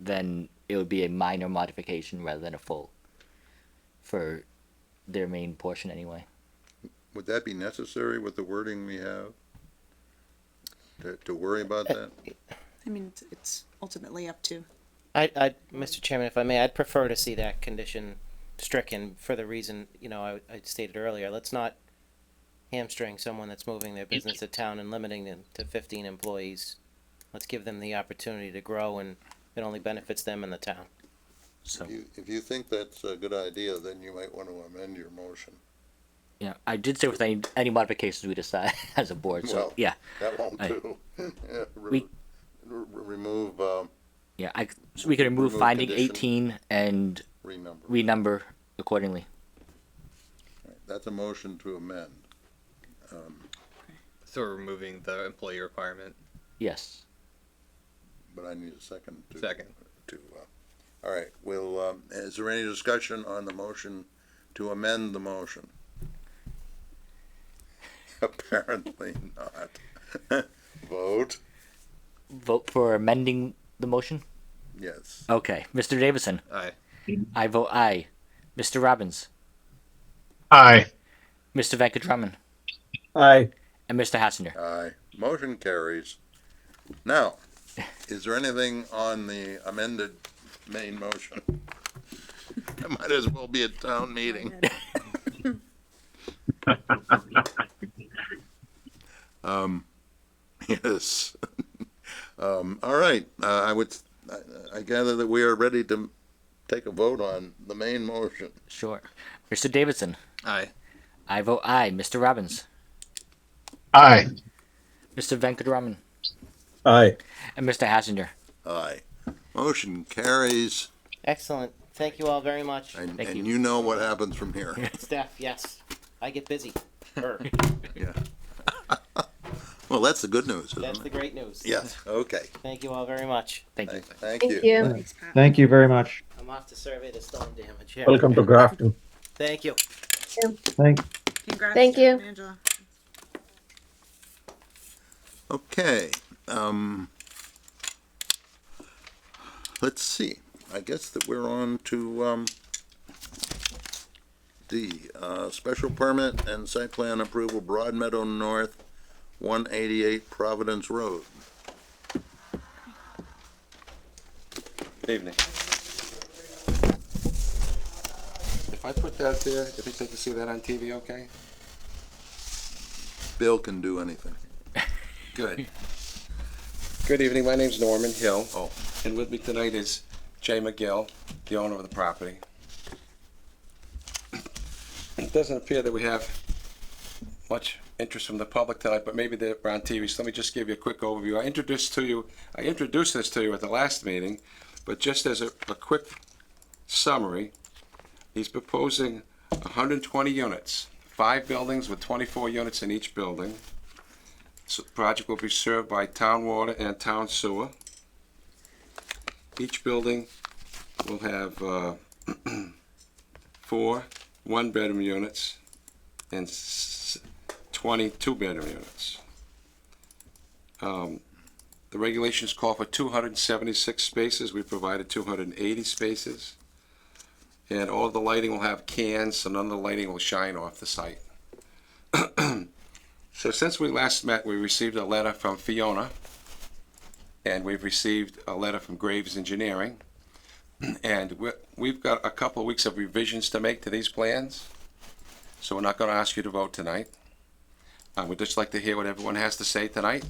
then it would be a minor modification rather than a full for their main portion anyway. Would that be necessary with the wording we have? To worry about that? I mean, it's ultimately up to. Mr. Chairman, if I may, I'd prefer to see that condition stricken for the reason, I stated earlier. Let's not hamstring someone that's moving their business to town and limiting them to 15 employees. Let's give them the opportunity to grow, and it only benefits them and the town. So If you think that's a good idea, then you might want to amend your motion. yeah, I did say with any modifications we decide as a board. So Well, yeah, That won't I- do. Yeah, We- remove, yeah, so we could remove Remove finding condition. 18 and renumber. renumber accordingly. That's a motion to amend. So we're removing the employee requirement. Yes. But I need a second to. Second. All right, is there any discussion on the motion to amend the motion? Apparently not. Vote, Vote for amending the motion? yes. Okay. Mr. Davidson? Aye. I vote aye. Mr. Robbins? Aye. Mr. Venkatraman? Aye. And Mr. Hassinger? Aye. Motion carries. Now, is there anything on the amended main motion? It might as well be a town meeting. Yes. All right, I gather that we are ready to take a vote on the main motion. Sure. Mr. Davidson? Aye. I vote aye. Mr. Robbins? Aye. Mr. Venkatraman? Aye. And Mr. Hassinger? Aye. Motion carries, Excellent. Thank you all very much. and Thank you you. know what happens from here. Staff, yes. I get busy. Er, Yeah. Well, that's the good news, isn't That's it? the great news. Yes, okay. Thank you all very much. Thank you. Thank Thank you. you. Thanks, Pat. Thank you very much. I'm off to survey the storm damage. Yeah. Welcome to Grafton. Thank you. Thank, Congrats, Thank Jeff you. and Angela. Okay, let's see, I guess that we're on to, D, special permit and site plan approval, Broad Meadow North, 188 Providence Road. Good evening. If I put that there, do you think they can see that on TV okay? Bill can do anything. Good. Good evening, my name's Norman Hill. Oh. And with me tonight is Jay McGill, the owner of the property. It doesn't appear that we have much interest from the public tonight, but maybe they're on TV, so let me just give you a quick overview. I introduced this to you at the last meeting, but just as a quick summary, he's proposing 120 units, 5 buildings with 24 units in each building. So the project will be served by town water and town sewer. Each building will have 4 one-bedroom units and 20 two-bedroom units. The regulations call for 276 spaces. We provided 280 spaces. And all the lighting will have cans, so none of the lighting will shine off the site. So since we last met, we received a letter from Fiona, and we've received a letter from Graves Engineering. And we've got a couple of weeks of revisions to make to these plans, so we're not going to ask you to vote tonight. We'd just like to hear what everyone has to say tonight,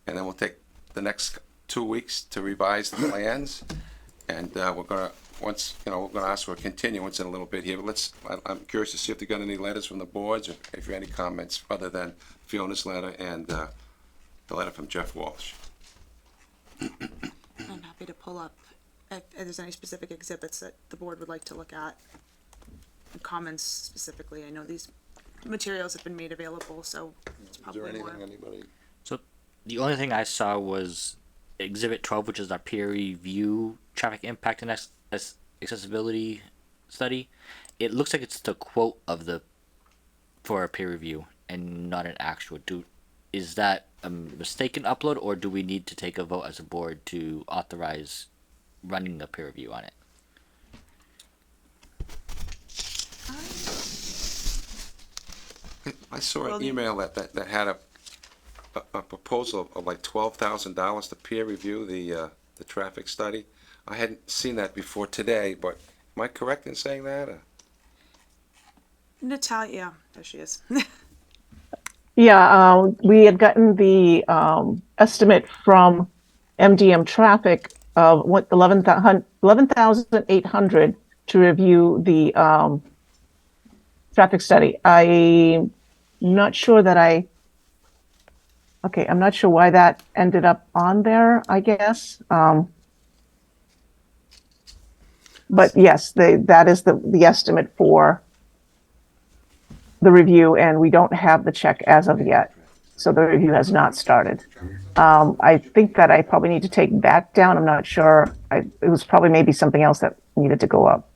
and then we'll take the next 2 weeks to revise the plans. And we're going to ask for a continuance in a little bit here, but I'm curious to see if there got any letters from the boards, or if you have any comments other than Fiona's letter and the letter from Jeff Walsh. I'm happy to pull up if there's any specific exhibits that the board would like to look at. And comments specifically. I know these materials have been made available, so it's Is there probably more. anything anybody? So the only thing I saw was Exhibit 12, which is our peer review traffic impact and accessibility study. It looks like it's the quote for a peer review and not an actual. Is that a mistaken upload, or do we need to take a vote as a board to authorize running a peer review on it? I saw Well, an email that had a proposal of like $12,000 to peer review the traffic study. I hadn't seen that before today, but am I correct in saying that? Or? Natalia, yeah, there she is. Yeah, we had gotten the estimate from MDM Traffic of what 11,800 to review the traffic study. I'm not sure I'm not sure why that ended up on there, I guess. But yes, that is the estimate for the review, and we don't have the check as of yet. So the review has not started. I think that I probably need to take that down. I'm not sure. It was probably maybe something else that needed to go up.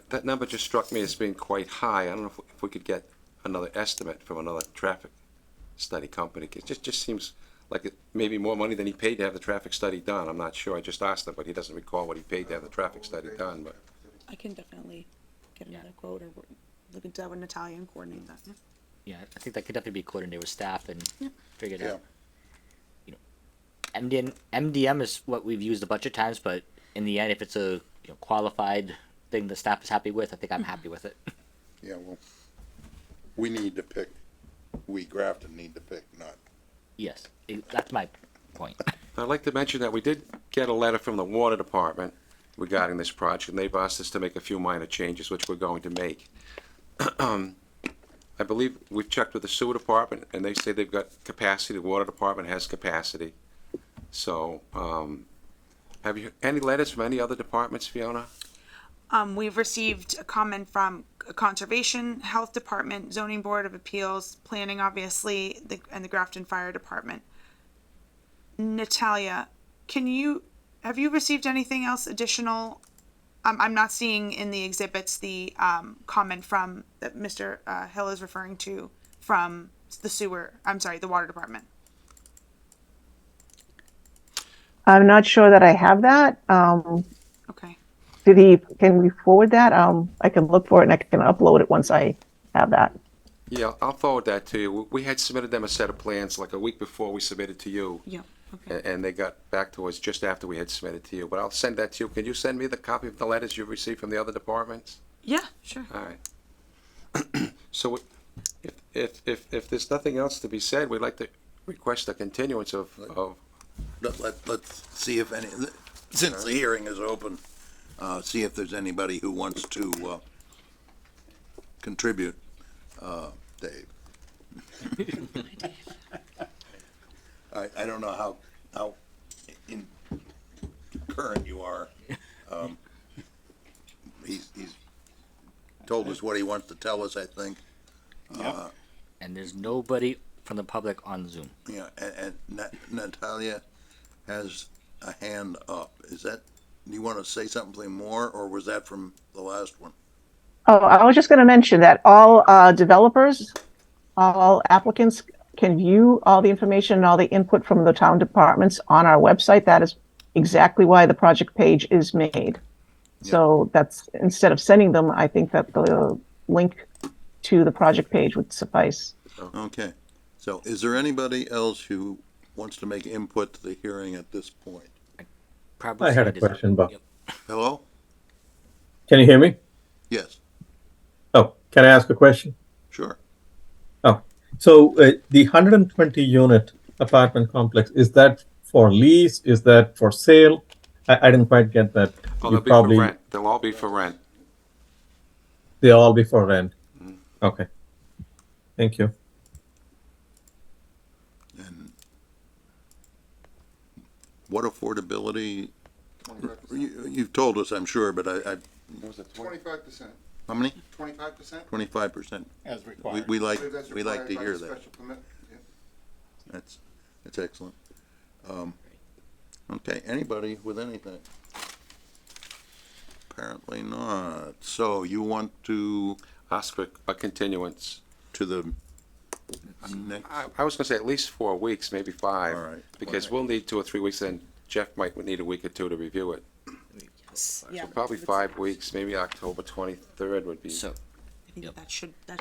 That number just struck me as being quite high. I don't know if we could get another estimate from another traffic study company. It just seems like it may be more money than he paid to have the traffic study done. I'm not sure. I just asked him, but he doesn't recall what he paid to have the traffic study done, but. I can definitely get another quote or look into that with Natalia and coordinate that. Yeah, I think that could definitely be coordinated with staff and figured Yeah. out. You know, MDM is what we've used a bunch of times, but in the end, if it's a qualified thing the staff is happy with, I think I'm happy with it. Yeah, well, we need to pick, we Grafton need to pick, not, Yes, that's my point. I'd like to mention that we did get a letter from the water department regarding this project, and they've asked us to make a few minor changes, which we're going to make. I believe we've checked with the sewer department, and they say they've got capacity, the water department has capacity. So, have you, any letters from any other departments, Fiona? We've received a comment from Conservation, Health Department, Zoning Board of Appeals, Planning, obviously, and the Grafton Fire Department. Natalia, have you received anything else additional? I'm not seeing in the exhibits the comment from that Mr. Hill is referring to from the Water Department. I'm not sure that I have that. Okay. Can we forward that? I can look for it and I can upload it once I have that. Yeah, I'll forward that to you. We had submitted them a set of plans like a week before we submitted to you. Yeah. Okay. And they got back to us just after we had submitted to you, but I'll send that to you. Can you send me the copy of the letters you've received from the other departments? Yeah, sure. All right. So if there's nothing else to be said, we'd like to request a continuance of let's see if any, since the hearing is open, see if there's anybody who wants to, contribute, Dave. I don't know how in current you are. He's told us what he wants to tell us, I think. And there's nobody from the public on Zoom. Yeah, and Natalia has a hand up. Is that, do you want to say something more, or was that from the last one? Oh, I was just going to mention that all developers, all applicants can view all the information and all the input from the town departments on our website. That is exactly why the project page is made. So that's, instead of sending them, I think that the link to the project page would suffice. Okay, so is there anybody else who wants to make input to the hearing at this point? Probably I had a Sandy's up. question, Bob. Yep. Hello? Can you hear me? Yes, Oh, can I ask a question? sure. So the 120 unit apartment complex, is that for lease? Is that for sale? I didn't quite get that. Oh, You they'll be for rent. They'll all be for rent. They'll all be for rent. Okay. Thank you. And what affordability, you've told us, I'm sure, but I, 25%. how many? 25%? 25%. As required. We like, That's we like to required by hear the that. special permit, yeah. That's excellent. Okay, anybody with anything? Apparently not. So you want to, Ask for a continuance. to the next, I was gonna say at least 4 weeks, maybe 5. All right. Because we'll need 2 or 3 weeks, and Jeff might need a week or 2 to review it. Yeah. So probably 5 weeks, maybe October 23rd would be. So I think that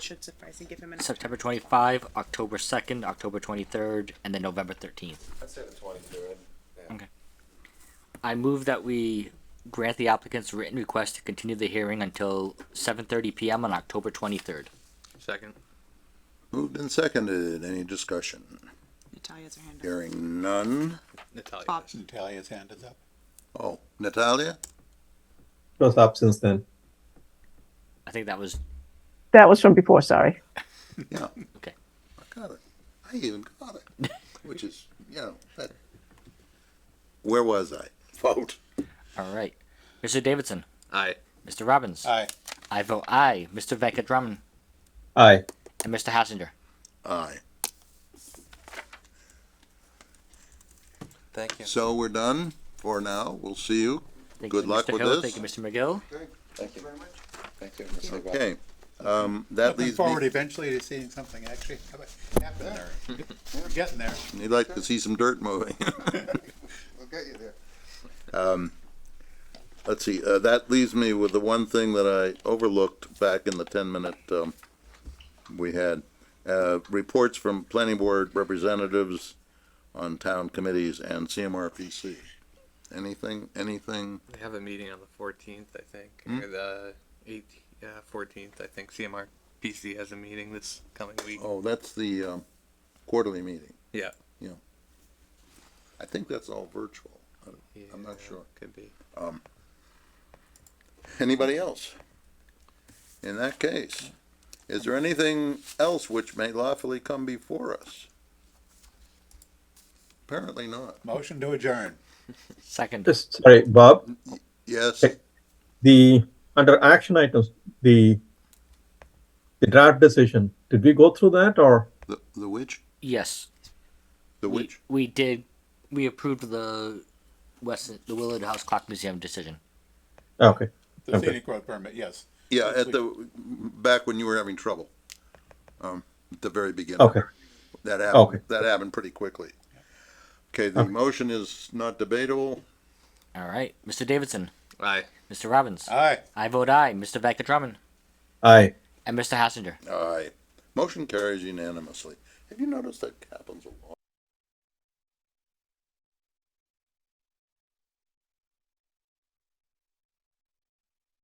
should suffice and give him enough. September 25, October 2nd, October 23rd, and then November 13th. I'd say the 23rd. Yeah. Okay. I move that we grant the applicant's written request to continue the hearing until 7:30 p.m. on October 23rd. Second. moved and seconded. Any discussion? Natalia's her hand up. Hearing none. Natalia. Bob. Natalia's hand is up. Oh, Natalia? It was up since then. I think that was That was from before, sorry. Yeah. okay. I got it. I even got it. Which is, that. Where was I? Vote. All right. Mr. Davidson, Aye. Mr. Robbins. Aye. I vote aye. Mr. Venkatraman Aye. and Mr. Hassinger. Aye. Thank you. So we're done for now. We'll see you. Thank Good you, luck Mr. with Hill. this. Thank you, Mr. McGill. Thank you very much. Thank you, Mr. Bell. Okay, that Looking leaves forward me, eventually to seeing something actually happen there. We're getting there. you'd like to see some dirt moving. We'll get you there. Let's see, that leaves me with the one thing that I overlooked back in the 10-minute, we had. Reports from planning board representatives on town committees and CMRPC. Anything? We have a meeting on the 14th, I think, or the 14th. I think CMRPC has a meeting this coming week. Oh, that's the, quarterly meeting. Yeah. I think that's all virtual. I'm not sure. Could be. Anybody else? In that case, is there anything else which may lawfully come before us? Apparently not. Motion to adjourn. Second. Just, sorry, Bob, Yes, under action items, the draft decision, did we go through that or? the which? Yes, The which? we did. We approved the Willard House Clock Museum decision. Okay, The Okay. scenic road permit, yes. Yeah, back when you were having trouble. At the very beginning. okay, That happened, Okay. that happened pretty quickly. Okay, the motion is not debatable. All right, Mr. Davidson, Aye. Mr. Robbins. Aye. I vote aye. Mr. Veckatraman aye. and Mr. Hassinger. Aye. Motion carries unanimously. Have you noticed that happens a lot?